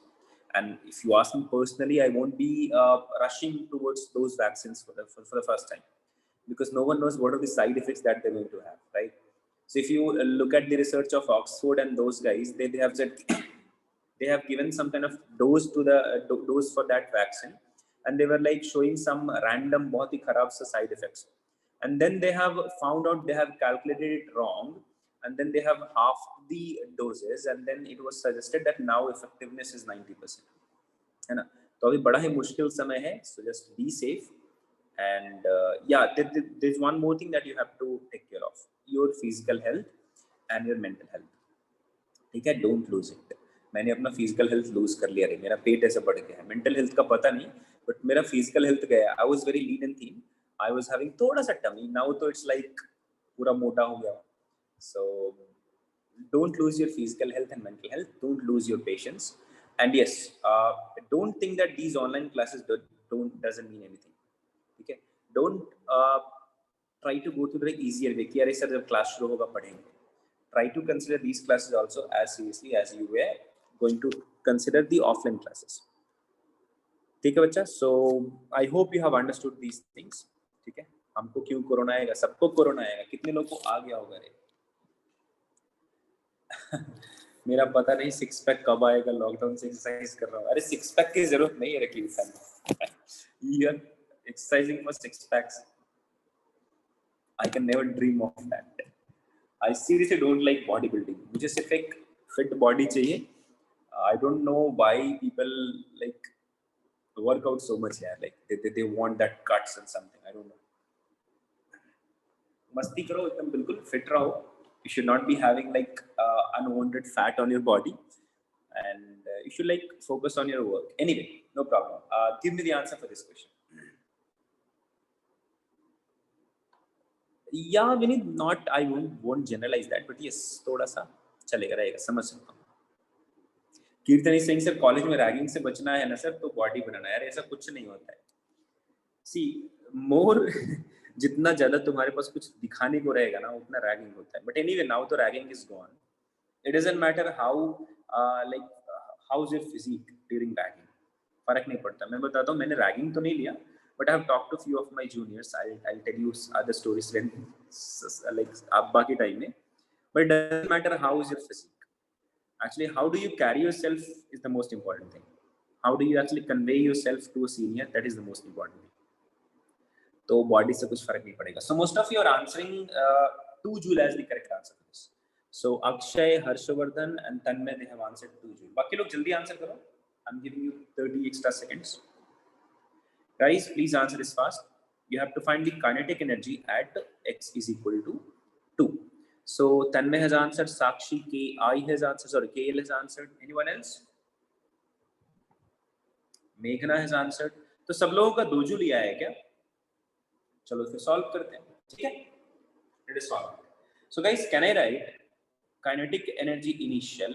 [SPEAKER 1] And if you ask me personally, I won't be rushing towards those vaccines for the first time, because no one knows what are the side effects that they're going to have, right? So if you look at the research of Oxford and those guys, they have said they have given some kind of dose to the dose for that vaccine, and they were like showing some random बहुत ही खराब सा side effects, and then they have found out they have calculated it wrong, and then they have half the doses, and then it was suggested that now effectiveness is 90%, है ना. तो अभी बड़ा ही मुश्किल समय है, so just be safe. And yeah, there's one more thing that you have to take care of, your physical health and your mental health. ठीक है, डोंट लूज इट. मैंने अपना फिजिकल हेल्थ लूज कर लिया रे, मेरा पेट ऐसे बढ़ गया है. मेंटल हेल्थ का पता नहीं, बट मेरा फिजिकल हेल्थ गया. I was very lean and thin, I was having थोड़ा सा टमी, नाउ तो इट्स लाइक पूरा मोटा हो गया. सो don't lose your physical health and mental health, don't lose your patience. And yes, don't think that these online classes doesn't mean anything. Okay, don't try to go through the easier way कि अरे sir जब class शुरू होगा पढ़ेंगे. Try to consider these classes also as seriously as you were going to consider the offline classes. ठीक है बच्चा. So I hope you have understood these things. ठीक है, हमको क्यों कोरोना आएगा, सबको कोरोना आएगा. कितने लोगों को आ गया होगा रे? मेरा पता नहीं सिक्स पैक कब आएगा, लॉकडाउन से एक्सरसाइज कर रहा हूँ. अरे सिक्स पैक की जरूरत नहीं है रखी इंसान. You are exercising for six packs. I can never dream of that. I seriously don't like bodybuilding. मुझे सिर्फ एक fit body चाहिए. I don't know why people like work out so much यार. Like they want that cuts and something. I don't know. मस्ती करो एकदम बिल्कुल fit रहो. You should not be having like unwanted fat on your body, and you should like focus on your work. Anyway, no problem. Give me the answer for this question. Yeah, we need not. I won't generalize that, but yes, थोड़ा सा चलेगा रहेगा, समझ सकता हूँ. कीर्तन Singh sir, college में ragging से बचना है ना सर, तो बॉडी बनाना है यार. ऐसा कुछ नहीं होता है. सी मोर जितना ज्यादा तुम्हारे पास कुछ दिखाने को रहेगा ना, उतना रैगिंग होता है. बट एनीवे, नाउ तो ragging is gone. It doesn't matter how like how is your physique during ragging. फर्क नहीं पड़ता. मैं बताता हूँ, मैंने रैगिंग तो नहीं लिया, but I have talked to few of my juniors. I'll tell you other stories when like ab baki time mein. But it doesn't matter how is your physique. Actually, how do you carry yourself is the most important thing. How do you actually convey yourself to a senior? That is the most important thing. तो body से कुछ फर्क नहीं पड़ेगा. So most of you are answering 2 Joule as the correct answer for this. So Akshay, Harshvardhan and Tanmay, they have answered 2 Joule. बाकी लोग जल्दी answer करो. I'm giving you 30 extra seconds. Guys, please answer this fast. You have to find the kinetic energy at x is equal to 2. So Tanmay has answered, Sakshi, KI has answered, sorry, KL has answered. Anyone else? Meghna has answered. तो सब लोगों का 2 joule लिया है क्या? चलो फिर solve करते हैं. ठीक है, let us solve. So guys, can I write kinetic energy initial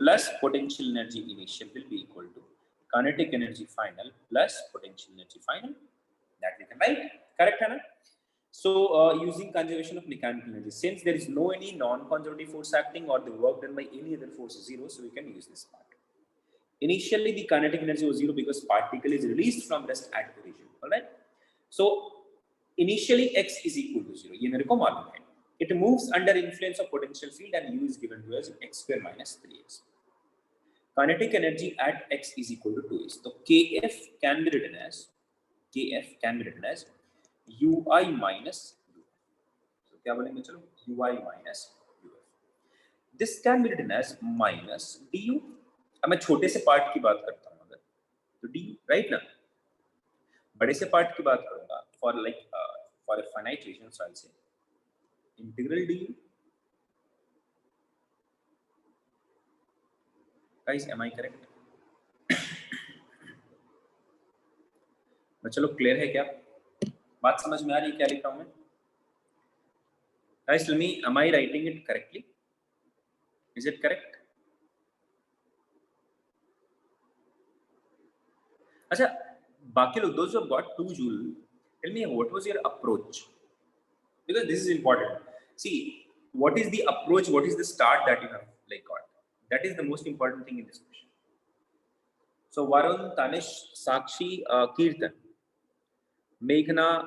[SPEAKER 1] plus potential energy initial will be equal to kinetic energy final plus potential energy final? That we can write. Correct है ना? So using conservation of mechanical energy, since there is no any non-conservative force acting or the work done by any other force is 0, so we can use this part. Initially the kinetic energy was 0 because particle is released from rest at origin. All right. So initially x is equal to 0. ये मेरे को मालूम है. It moves under influence of potential field and u is given to us x square minus 3x. Kinetic energy at x is equal to 2x. So kf can be written as ui minus uf. So क्या बोलेंगे, चलो ui minus uf. This can be written as minus du. अब मैं छोटे से part की बात करता हूँ अगर, तो du, राइट ना. बड़े से पार्ट की बात करूंगा for like for a finite region, so I'll say integral du. Guys, am I correct? चलो क्लियर है क्या? बात समझ में आ रही है क्या लिख रहा हूं मैं? Guys, tell me, am I writing it correctly? Is it correct? अच्छा, बाकी लोग, those who have got 2 Joule, tell me what was your approach? Because this is important. See, what is the approach? What is the start that you have like got? That is the most important thing in this question. So Varun, Tanish, Sakshi, Kirtan, Meghna,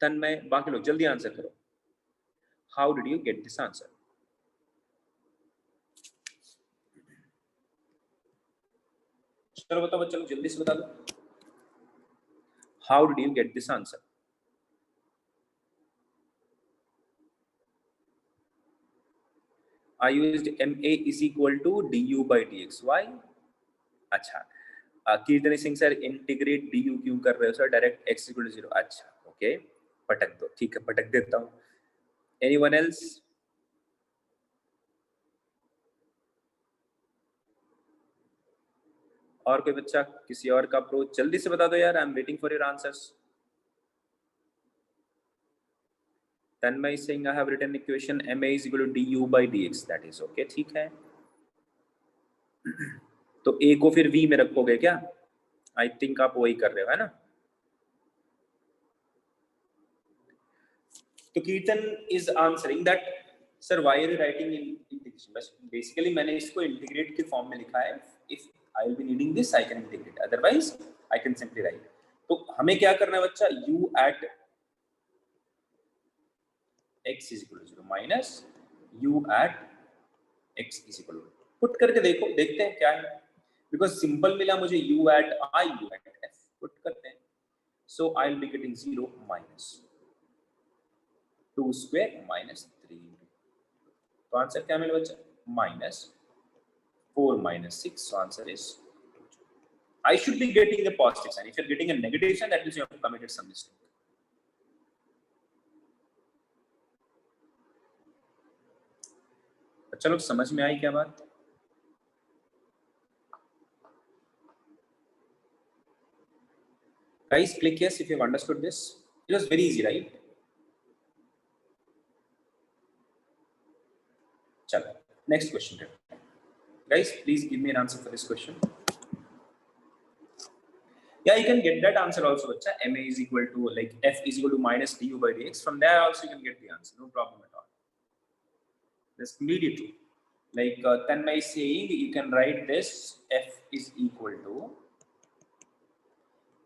[SPEAKER 1] Tanmay, बाकी लोग जल्दी answer करो. How did you get this answer? चलो बताओ बच्चों, जल्दी से बता दो. How did you get this answer? I used ma is equal to du by dx. Why? अच्छा, Kirtani Singh sir integrate du क्यों कर रहे हो sir, direct x equal to 0. अच्छा ओके, पटक दो, ठीक है पटक देता हूँ. Anyone else? और कोई बच्चा, किसी और का अप्रोच जल्दी से बता दो यार. I am waiting for your answers. Tanmay Singh, I have written equation ma is equal to du by dx. That is okay, ठीक है. तो a को फिर v में रखोगे क्या? आई थिंक आप वही कर रहे हो, है ना? तो Kirtan is answering that sir why are you writing in integration. बस बेसिकली मैंने इसको इंटीग्रेट के फॉर्म में लिखा है. If I will be needing this I can integrate, otherwise I can simply write. तो हमें क्या करना है बच्चा, u at x is equal to 0 minus u at x is equal to, put करके देखो, देखते हैं क्या है. बिकॉज सिंपल मिला मुझे u at I, u at f, put करते हैं. So I will be getting 0 minus 2 square minus 3. तो आंसर क्या मिला बच्चा, minus 4 minus 6. So answer is 2. I should be getting a positive sign. If you're getting a negative sign, that means you have committed some mistake. अच्छा लोग, समझ में आई क्या बात? Guys, click yes if you've understood this. It was very easy, right? चलो, next question. Guys, please give me an answer for this question. Yeah, you can get that answer also, bacha. ma is equal to, like, f is equal to minus du by dx. From there also you can get the answer, no problem at all. That's completely true. Like Tanmay is saying, you can write this f is equal to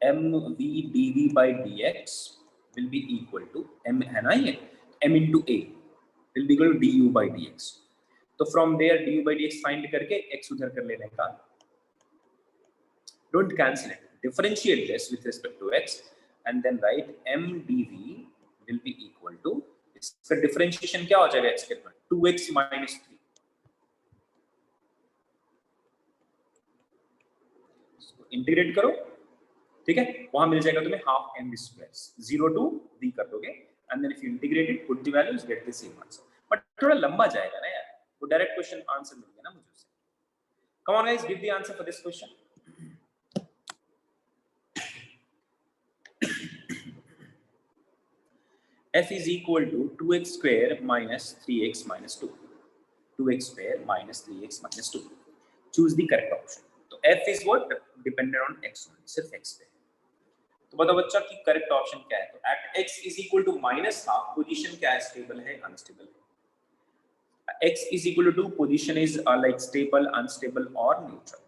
[SPEAKER 1] mv dv by dx will be equal to m into a will be equal to du by dx. So from there du by dx find करके x उधर कर लेने का. Don't cancel it. Differentiate this with respect to x and then write m dv will be equal to, इसका differentiation क्या हो जाएगा x के बाद, 2x minus 3. इंटीग्रेट करो, ठीक है, वहां मिल जाएगा तुम्हें half m square. 0 to v कर दोगे and then if you integrate it, put the values, get the same answer. But थोड़ा लंबा जाएगा ना यार, वो डायरेक्ट क्वेश्चन आंसर मिल गया ना मुझे उससे. Come on guys, give the answer for this question. f is equal to 2x square minus 3x minus 2. 2x square minus 3x minus 2. Choose the correct option. तो f is what? Dependent on x only, सिर्फ x पे. तो बताओ बच्चा कि correct option क्या है. तो at x is equal to minus half, position क्या है, स्टेबल है, अनस्टेबल है. x is equal to 2, position is like stable, unstable or neutral.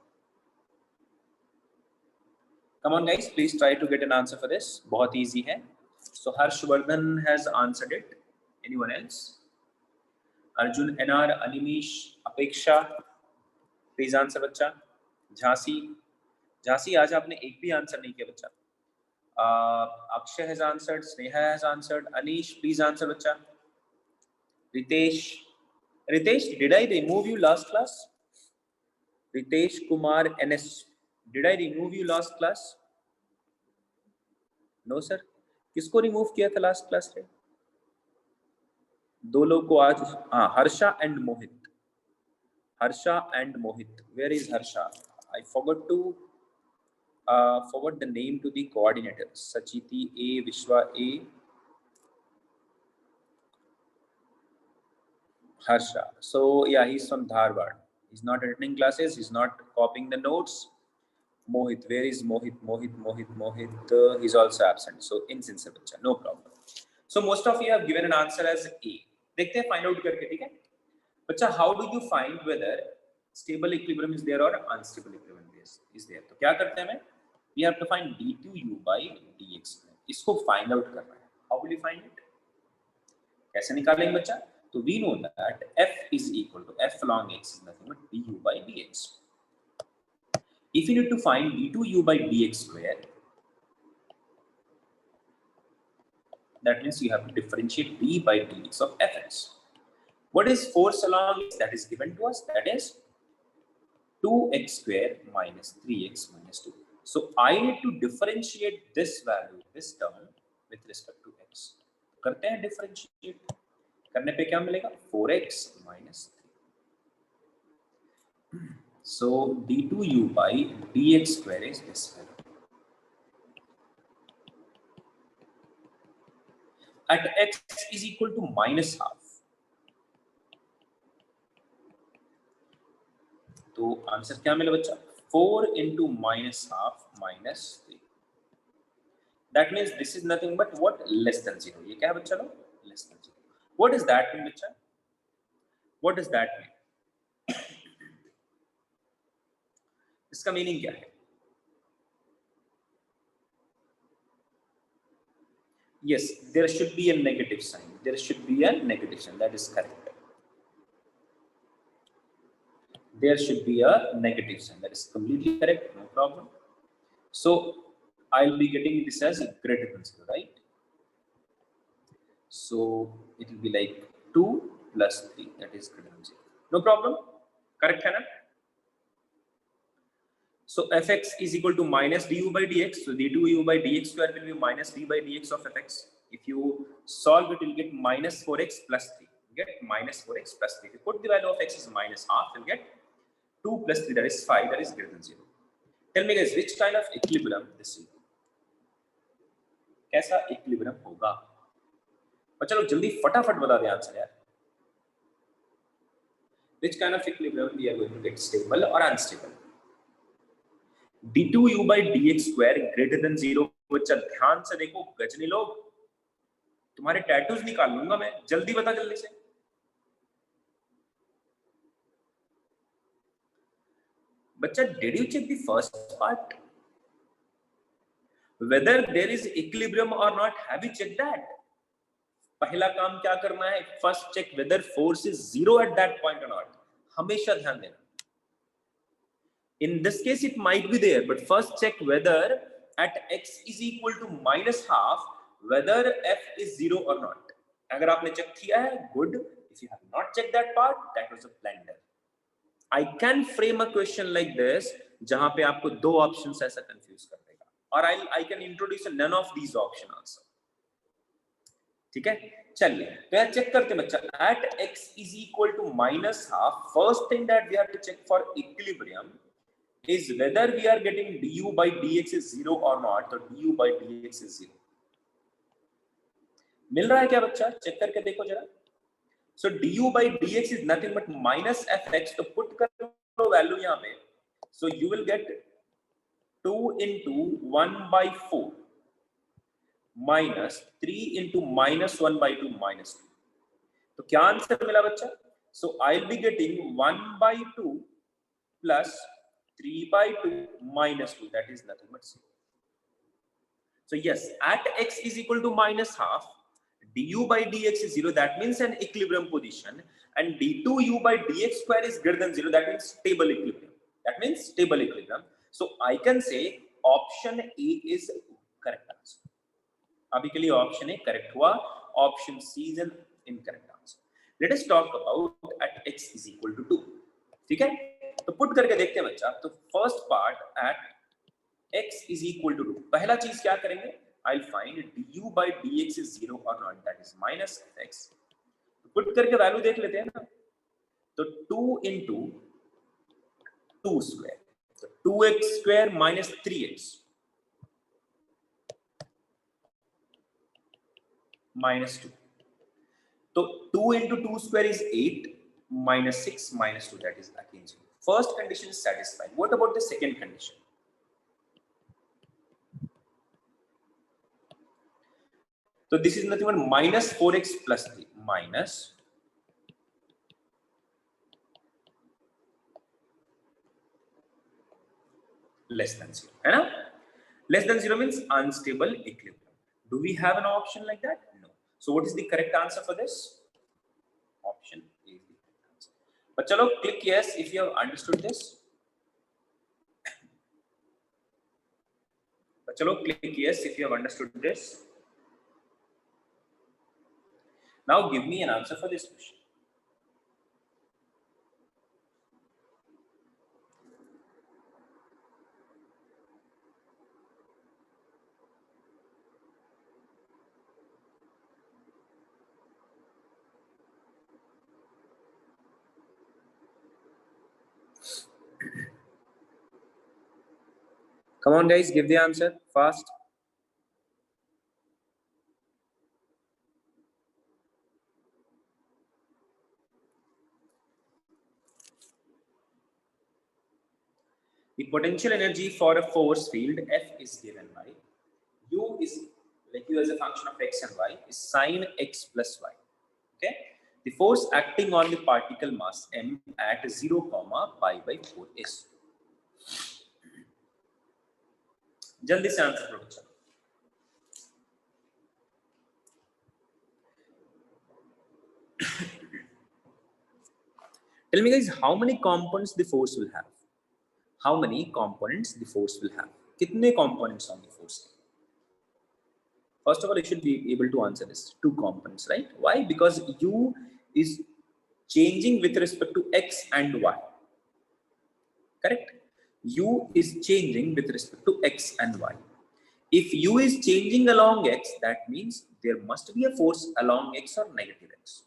[SPEAKER 1] Come on guys, please try to get an answer for this. बहुत easy है. So Harshvardhan has answered it. Anyone else? Arjun, NR, Animish, Apeksha, please answer बच्चा. झांसी आज आपने एक भी answer नहीं किया बच्चा. Akshay has answered, Sneha has answered. Anish, please answer बच्चा. Ritesh, did I remove you last class? Ritesh Kumar NS, did I remove you last class? No sir. किसको रिमूव किया था लास्ट क्लास में? दो लोग को आज, हाँ, Harsha and Mohit. Harsha and Mohit, where is Harsha? I forgot to forgot the name to the coordinator. Sachiti A, Vishwa A, Harsha. So yeah, he's from Dharwad. He's not attending classes, he's not copying the notes. Mohit, where is Mohit? Mohit, he's also absent. So insincere बच्चा, no problem. So most of you have given an answer as A. देखते हैं find out करके, ठीक है बच्चा. How do you find whether stable equilibrium is there or unstable equilibrium is there? तो क्या करते हैं हमें? We have to find d2u by dx. इसको find out करना है. How will you find it? कैसे निकालेंगे बच्चा? तो we know that f is equal to f along x is nothing but du by dx. If you need to find d2u by dx square, that means you have to differentiate d by dx of fx. What is force along x? That is given to us. That is 2x square minus 3x minus 2. So I need to differentiate this value, this term with respect to x. करते हैं differentiate. करने पे क्या मिलेगा? 4x minus 3. So d2u by dx square is this value. At x is equal to minus half. तो answer क्या मिला बच्चा? 4 into minus half minus 3. That means this is nothing but what? Less than 0. ये क्या है बच्चा लोग? Less than 0. What does that mean बच्चा? What does that mean? इसका मीनिंग क्या है? Yes, there should be a negative sign. There should be a negative sign. That is correct. There should be a negative sign. That is completely correct. No problem. So I'll be getting this as greater than 0, right? So it will be like 2 plus 3. That is greater than 0. No problem. Correct, है ना? So fx is equal to minus du by dx. So d2u by dx square will be minus d by dx of fx. If you solve it, you'll get minus 4x plus 3. You get minus 4x plus 3. If you put the value of x is minus half, you'll get 2 plus 3, that is 5, that is greater than 0. Tell me guys, which kind of equilibrium this will be? कैसा equilibrium होगा? और चलो जल्दी फटाफट बता दे answer यार. Which kind of equilibrium we are going to get, stable or unstable? d2u by dx square greater than 0. बच्चा ध्यान से देखो गजनी लोग, तुम्हारे टैटूज निकाल लूंगा मैं. जल्दी बता जल्दी से. Bachcha, did you check the first part? Whether there is equilibrium or not, have you checked that? पहला काम क्या करना है? First check whether force is 0 at that point or not. हमेशा ध्यान देना. In this case, it might be there, but first check whether at x is equal to minus half, whether f is 0 or not. अगर आपने check किया है, good. If you have not checked that part, that was a blunder. I can frame a question like this, जहां पे आपको दो options ऐसा confuse कर देगा, और I can introduce none of these options also. ठीक है, चलिए तो यार चेक करते हैं बच्चा. At x is equal to minus half, first thing that we have to check for equilibrium is whether we are getting du by dx is 0 or not. तो du by dx is 0. मिल रहा है क्या बच्चा? Check करके देखो जरा. So du by dx is nothing but minus fx. तो put कर लो वैल्यू यहाँ पे. So you will get 2 into 1 by 4 minus 3 into minus 1 by 2 minus 2. तो क्या आंसर मिला बच्चा? So I'll be getting 1 by 2 plus 3 by 2 minus 2. That is nothing but 0. So yes, at x is equal to minus half, du by dx is 0. That means an equilibrium position. And d2u by dx square is greater than 0. That means stable equilibrium. That means stable equilibrium. So I can say option A is correct answer. अभी के लिए option A correct हुआ. Option C is an incorrect answer. Let us talk about at x is equal to 2. ठीक है? तो put करके देखते हैं बच्चा. तो first part at x is equal to 2. पहला चीज क्या करेंगे? I'll find du by dx is 0 or not. That is minus x. Put करके वैल्यू देख लेते हैं ना. तो 2 into 2 square. तो 2x square minus 3x minus 2. तो 2 into 2 square is 8 minus 6 minus 2. That is again 0. First condition is satisfied. What about the second condition? So this is nothing but minus 4x plus 3 minus less than 0. है ना? Less than 0 means unstable equilibrium. Do we have an option like that? No. So what is the correct answer for this? Option A is the correct answer. But chalo, click yes if you have understood this. But chalo, click yes if you have understood this. Now give me an answer for this question. Come on, guys, give the answer fast. The potential energy for a force field F is given by U is like U as a function of x and y is sine x plus y. Okay. The force acting on the particle mass m at 0, pi by 4 is. जल्दी से answer करो बच्चा. Tell me, guys, how many components the force will have? How many components the force will have? कितने components on the force? First of all, you should be able to answer this. 2 components, right? Why? Because U is changing with respect to x and y. Correct? U is changing with respect to x and y. If U is changing along x, that means there must be a force along x or negative x.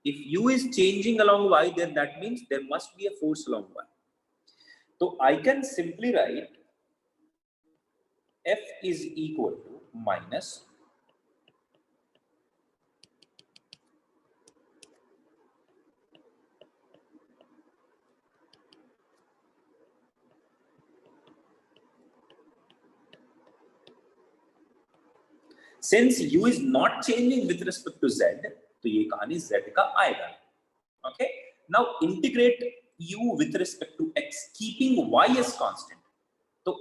[SPEAKER 1] If U is changing along y, then that means there must be a force along y. So I can simply write F is equal to minus since U is not changing with respect to Z, तो ये कहानी Z का आएगा. Okay. Now integrate U with respect to X, keeping Y as constant. So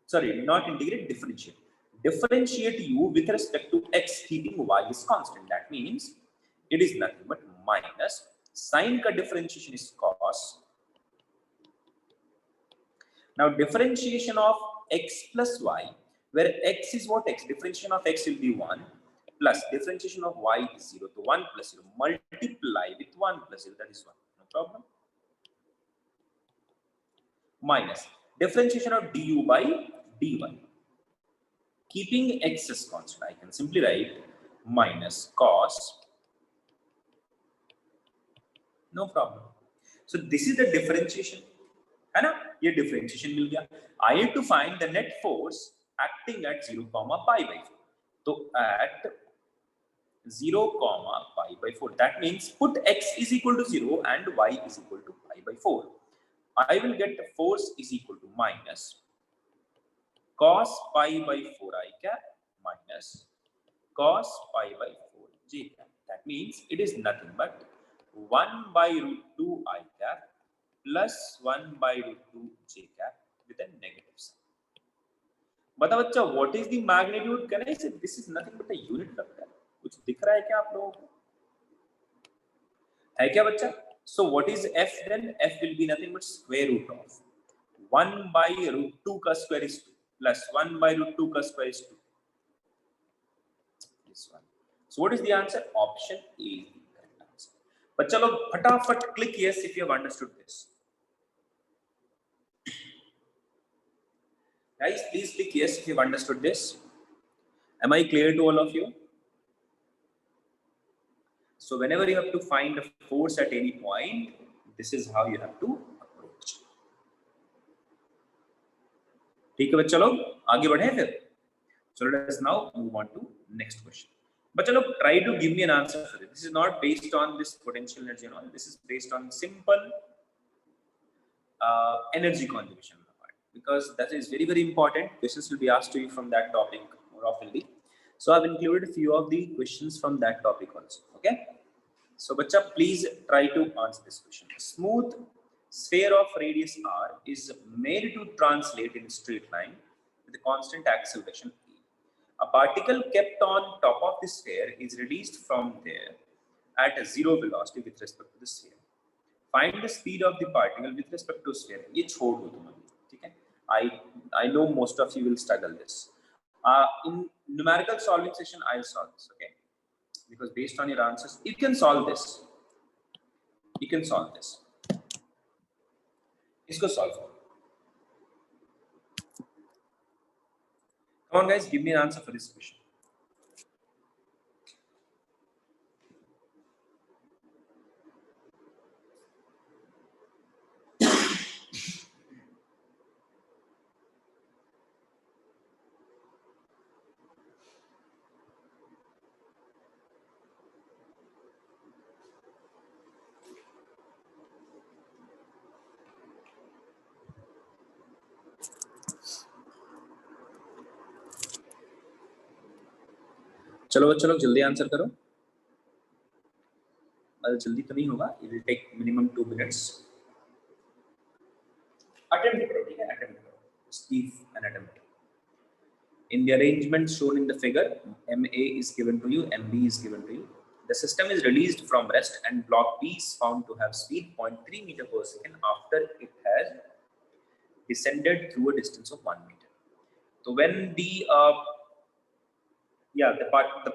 [SPEAKER 1] sorry, not integrate, differentiate. Differentiate U with respect to X, keeping Y as constant. That means it is nothing but minus sine ka differentiation is cos. Now differentiation of X plus Y, where X is what X, differentiation of X will be 1 plus differentiation of Y is 0. So 1 plus 0 multiply with 1 plus 0, that is 1. No problem. Minus differentiation of du by dy. Keeping X as constant, I can simply write minus cos. No problem. So this is the differentiation. है ना? ये differentiation मिल गया. I need to find the net force acting at 0, pi by 4. So at 0, pi by 4. That means put x is equal to 0 and y is equal to pi by 4. I will get force is equal to minus cos pi by 4 I cap minus cos pi by 4 j cap. That means it is nothing but 1 by root 2 I cap plus 1 by root 2 j cap with a negative sign. बता बच्चा, what is the magnitude? Can I say this is nothing but a unit vector? कुछ दिख रहा है क्या आप लोगों को? है क्या बच्चा? So what is f then? F will be nothing but square root of 1 by root 2 का square is 2 plus 1 by root 2 का square is 2. This one. So what is the answer? Option A is the correct answer. बच्चा लोग फटाफट click yes if you have understood this. Guys, please click yes if you've understood this. Am I clear to all of you? So whenever you have to find a force at any point, this is how you have to approach. ठीक है बच्चा लोग, आगे बढ़े फिर. So let us now move on to next question. Bachcha log, try to give me an answer for it. This is not based on this potential energy and all. This is based on simple energy conservation part, because that is very, very important. Questions will be asked to you from that topic more oftenly. So I've included a few of the questions from that topic also. Okay. So bachcha, please try to answer this question. A smooth sphere of radius r is made to translate in a straight line with a constant acceleration. A particle kept on top of the sphere is released from there at a 0 velocity with respect to the sphere. Find the speed of the particle with respect to sphere. ये छोड़ दो तुम अभी, ठीक है? I know most of you will struggle this. In numerical solving session, I'll solve this, okay? Because based on your answers, you can solve this. You can solve this. इसको solve. Come on, guys, give me an answer for this question. चलो बच्चों लोग जल्दी answer करो, जल्दी तो नहीं होगा, it will take minimum 2 minutes. Attempt करो, ठीक है, अटेम्प्ट करो, Steve an attempt. In the arrangement shown in the figure, MA is given to you, MB is given to you. The system is released from rest and block B is found to have speed 0.3 meter per second after it has descended through a distance of 1 meter. So when the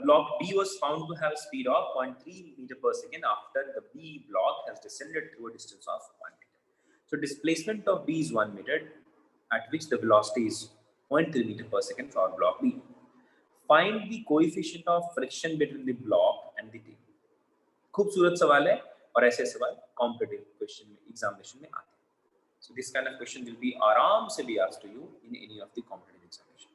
[SPEAKER 1] block B was found to have a speed of 0.3 meter per second after the B block has descended through a distance of 1 meter. So displacement of B is 1 meter, at which the velocity is 0.3 meter per second for block B. Find the coefficient of friction between the block and the tail. खूबसूरत सवाल है और ऐसे सवाल competitive question में examination में आते हैं. So this kind of question will be आराम से be asked to you in any of the competitive examination.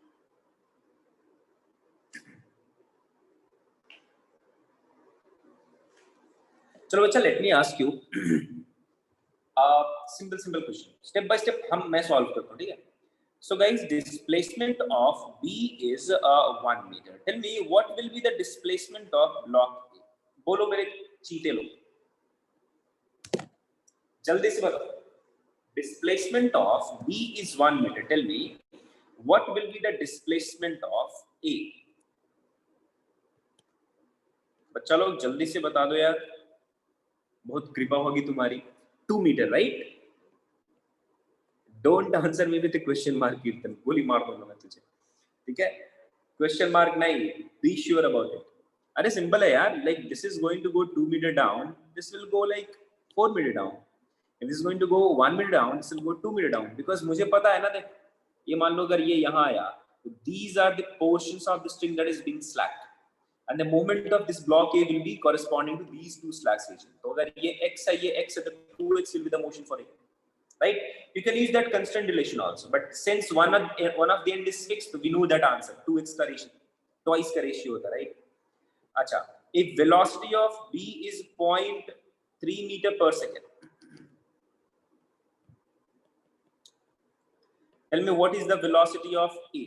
[SPEAKER 1] चलो बच्चा, let me ask you simple question. Step by step मैं solve करता हूँ, ठीक है? So guys, displacement of B is 1 meter. Tell me what will be the displacement of block A? बोलो मेरे चीते लोग, जल्दी से बताओ. Displacement of B is 1 meter. Tell me what will be the displacement of A? बच्चा लोग जल्दी से बता दो यार, बहुत कृपा होगी तुम्हारी. 2 metre, right? Don't answer me with question mark Kirtan, गोली मार दूंगा मैं तुझे, ठीक है? क्वेश्चन मार्क नहीं, बी श्योर अबाउट इट. अरे सिंपल है यार, like this is going to go 2 metre down, this will go like 4 metre down. If this is going to go 1 metre down, this will go 2 metre down. Because मुझे पता है ना, देख ये मान लो अगर ये यहाँ आया, तो these are the portions of the string that is being slacked, and the moment of this block A will be corresponding to these two slacks region. तो अगर ये x है, ये x है, तो 2x will be the motion for it. Right? You can use that constant relation also, but since one of the end is fixed, we know that answer 2x का ratio, twice का ratio होता है, right? अच्छा, if velocity of B is 0.3 meter per second, tell me what is the velocity of A?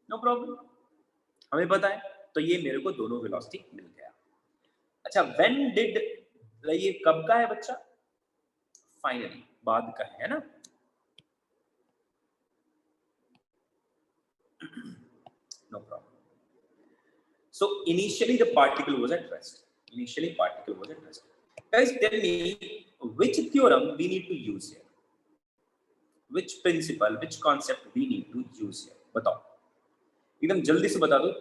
[SPEAKER 1] No problem, हमें पता है, तो ये मेरे को दोनों velocity मिल गया. अच्छा, when did, ये कब का है बच्चा? फाइनली बाद का है ना? No problem. So initially the particle was at rest. Guys, tell me which theorem we need to use here? Which principle, which concept we need to use here? बताओ, एकदम जल्दी से बता दो.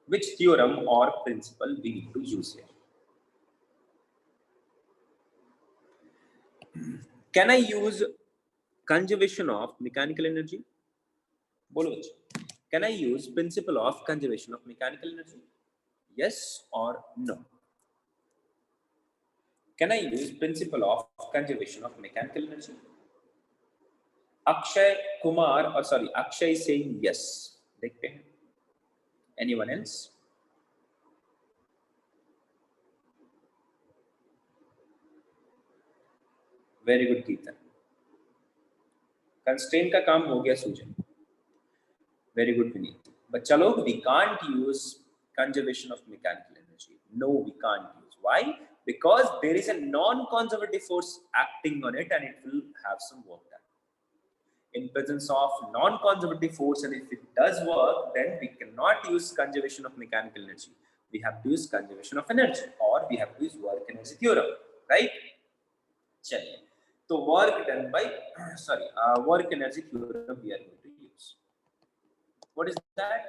[SPEAKER 1] Which theorem or principle we need to use here? Can I use conservation of mechanical energy? बोलो बच्चे, can I use principle of conservation of mechanical energy? Yes or no? Can I use principle of conservation of mechanical energy? Akshay Kumar, or sorry, Akshay is saying yes. देखते हैं. Anyone else? Very good, Keetan. Constraint का काम हो गया सूजन. Very good, Vineet. But chalo, we can't use conservation of mechanical energy. No, we can't use. Why? Because there is a non-conservative force acting on it, and it will have some work done. In presence of non-conservative force, and if it does work, then we cannot use conservation of mechanical energy. We have to use conservation of energy, or we have to use work energy theorem, right? चलिए, तो work done by work energy theorem we are going to use. What is that?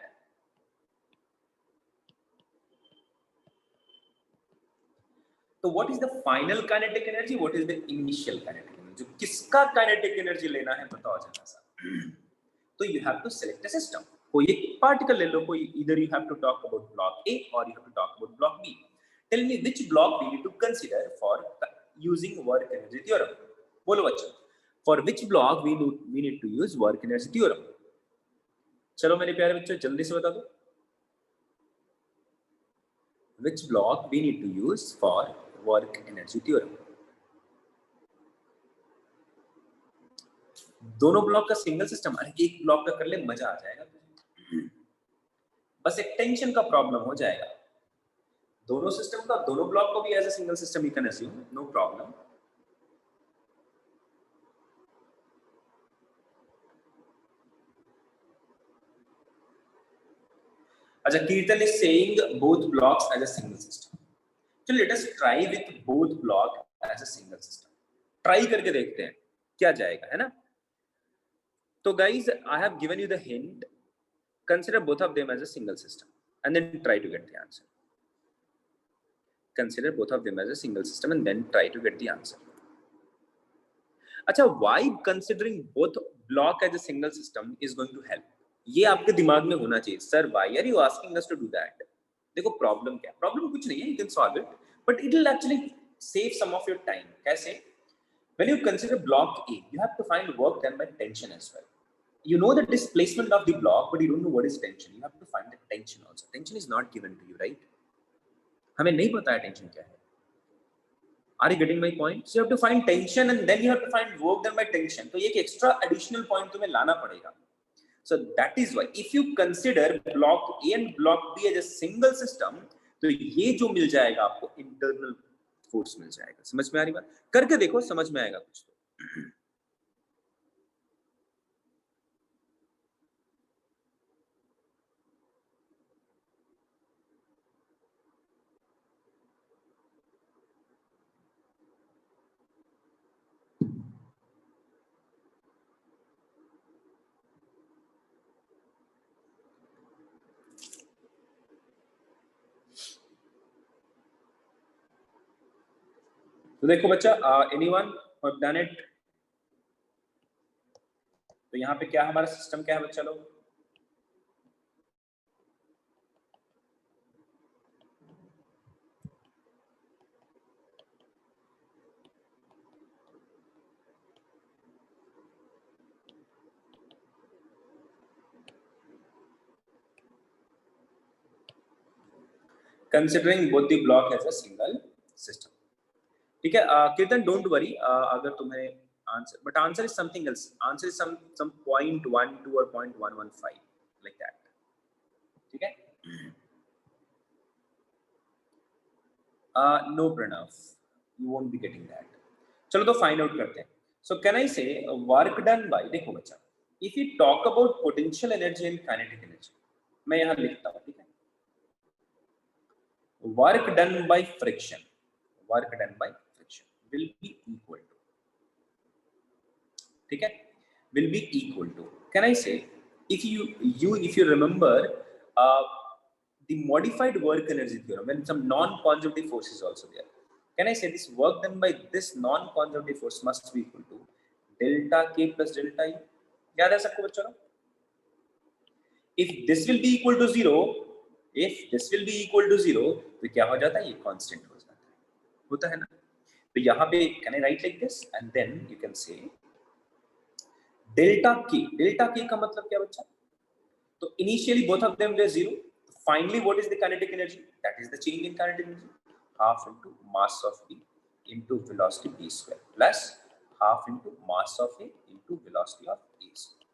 [SPEAKER 1] So what is the final kinetic energy? What is the initial kinetic energy? जो किसका kinetic energy लेना है बताओ जरा सा. तो you have to select a system. कोई एक particle ले लो, कोई, either you have to talk about block A or you have to talk about block B. Tell me which block we need to consider for using work energy theorem. बोलो बच्चों, for which block we need to use work energy theorem? चलो मेरे प्यारे बच्चों जल्दी से बता दो. Which block we need to use for work energy theorem? दोनों ब्लॉक का सिंगल सिस्टम, अरे एक ब्लॉक का कर ले, मजा आ जाएगा। बस एक टेंशन का प्रॉब्लम हो जाएगा। दोनों सिस्टम का, दोनों ब्लॉक को भी as a single system you can assume, no problem. अच्छा, Kirtan is saying both blocks as a single system. So let us try with both block as a single system. Try करके देखते हैं क्या जाएगा, है ना? तो guys, I have given you the hint. Consider both of them as a single system, and then try to get the answer. Consider both of them as a single system, and then try to get the answer. अच्छा, why considering both block as a single system is going to help? ये आपके दिमाग में होना चाहिए। Sir why are you asking us to do that? देखो problem क्या है, प्रॉब्लम कुछ नहीं है, you can solve it, but it will actually save some of your time. कैसे? When you consider block A, you have to find work done by tension as well. You know the displacement of the block, but you don't know what is tension. You have to find the tension also. Tension is not given to you, right? हमें नहीं पता है tension क्या है। Are you getting my point? So you have to find tension, and then you have to find work done by tension. तो ये एक extra additional point तुम्हें लाना पड़ेगा। So that is why if you consider block A and block B as a single system, तो ये जो मिल जाएगा आपको internal force मिल जाएगा। समझ में आ रही बात? करके देखो, समझ में आएगा कुछ तो। तो देखो बच्चा, anyone who have done it? तो यहाँ पे क्या हमारा सिस्टम क्या है बच्चा लोग? Considering both the block as a single system. ठीक है, कीर्तन डोंट वरी, अगर तुम्हें answer, but answer is something else, answer is some 0.12 और 0.115 लाइक दैट। ठीक है, no Pranav, you won't be getting that. चलो तो फाइंड आउट करते हैं। सो कैन आई से वर्क डन बाय, देखो बच्चा, if you talk about potential energy and kinetic energy, मैं यहां लिखता हूं, ठीक है, work done by friction, work done by will be equal to, ठीक है, will be equal to, can I say, if you remember the modified work energy theorem, when some non-conservative force is also there, can I say this work done by this non-conservative force must be equal to delta k plus delta E? याद है सबको बच्चों? if this will be equal to 0, if this will be equal to 0, तो क्या हो जाता है, ये कांस्टेंट हो जाता है, होता है ना? तो यहाँ पे can I write like this, and then you can say delta k, delta k का मतलब क्या बच्चा? तो initially both of them were 0. Finally, what is the kinetic energy? That is the change in kinetic energy, half into mass of B into velocity B square plus half into mass of A into velocity of A square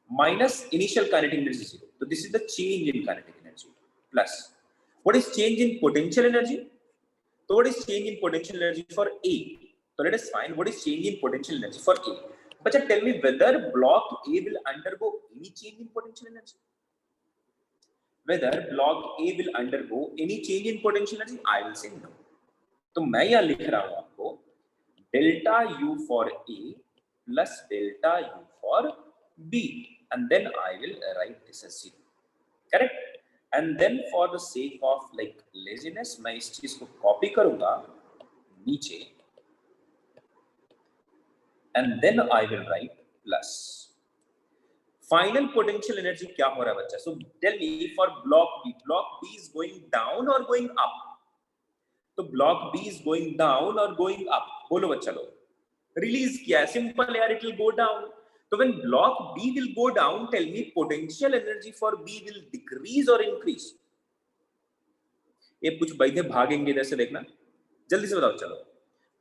[SPEAKER 1] minus initial kinetic energy 0. So this is the change in kinetic energy plus what is change in potential energy? So what is change in potential energy for A? So let us find what is change in potential energy for A. But tell me whether block A will undergo any change in potential energy. Whether block A will undergo any change in potential energy, I will say no. तो मैं यहाँ लिख रहा हूँ आपको delta U for A plus delta U for B, and then I will write this as 0. Correct? And then for the sake of like laziness, मैं इस चीज को कॉपी करूंगा नीचे, and then I will write plus final potential energy क्या हो रहा है बच्चा? So tell me for block B is going down or going up? तो block B is going down or going up? बोलो बच्चा लोग, रिलीज किया है, सिंपल यार, it will go down. So when block B will go down, tell me potential energy for B will decrease or increase? ये कुछ बैठे भागेंगे इधर से, देखना जल्दी से बताओ, चलो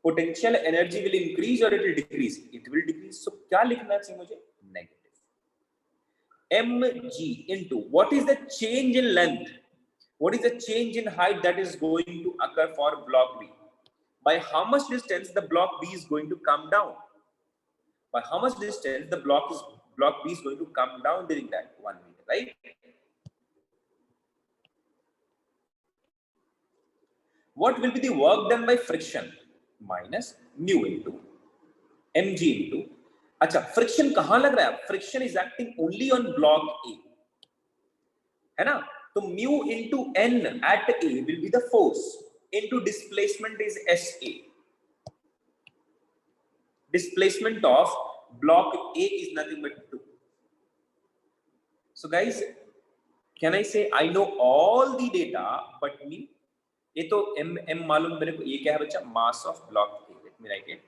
[SPEAKER 1] potential energy will increase or it will decrease? It will decrease. So क्या लिखना चाहिए मुझे? Negative. mg into what is the change in length? What is the change in height that is going to occur for block B? By how much distance the block B is going to come down? By how much distance the block B is going to come down during that 1 meter, right? What will be the work done by friction? Minus mu into mg into. अच्छा, friction कहाँ लग रहा है? Friction is acting only on block A, है ना? तो mu into n at A will be the force into displacement is SA. Displacement of block A is nothing but 2. So guys, can I say I know all the data but me? ये तो m मालूम मेरे को. ये क्या है बच्चा? Mass of block A. Let me write it.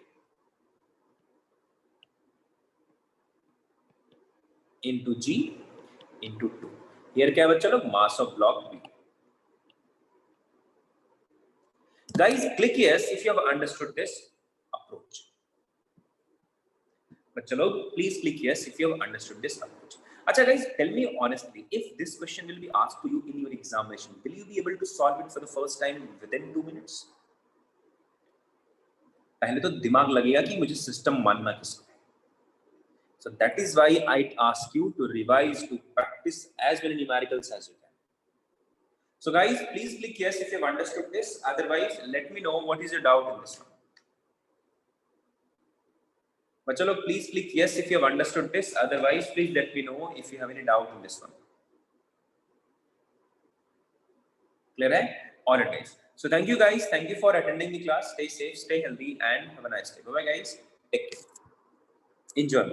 [SPEAKER 1] Into G into 2. Here क्या है बच्चा लोग? Mass of block B. Guys, click yes if you have understood this approach. बच्चा लोग, please click yes if you have understood this approach. Acha guys, tell me honestly, if this question will be asked to you in your examination, will you be able to solve it for the first time within 2 minutes? पहले तो दिमाग लगेगा कि मुझे system मानना किसको है. So that is why I ask you to revise, to practice as many numericals as you can. So guys, please click yes if you have understood this. Otherwise, let me know what is your doubt in this one. But chalo, please click yes if you have understood this. Otherwise, please let me know if you have any doubt in this one. Clear hai? All it is. So thank you guys. Thank you for attending the class. Stay safe, stay healthy, and have a nice day. Bye bye guys. Take care. Enjoy.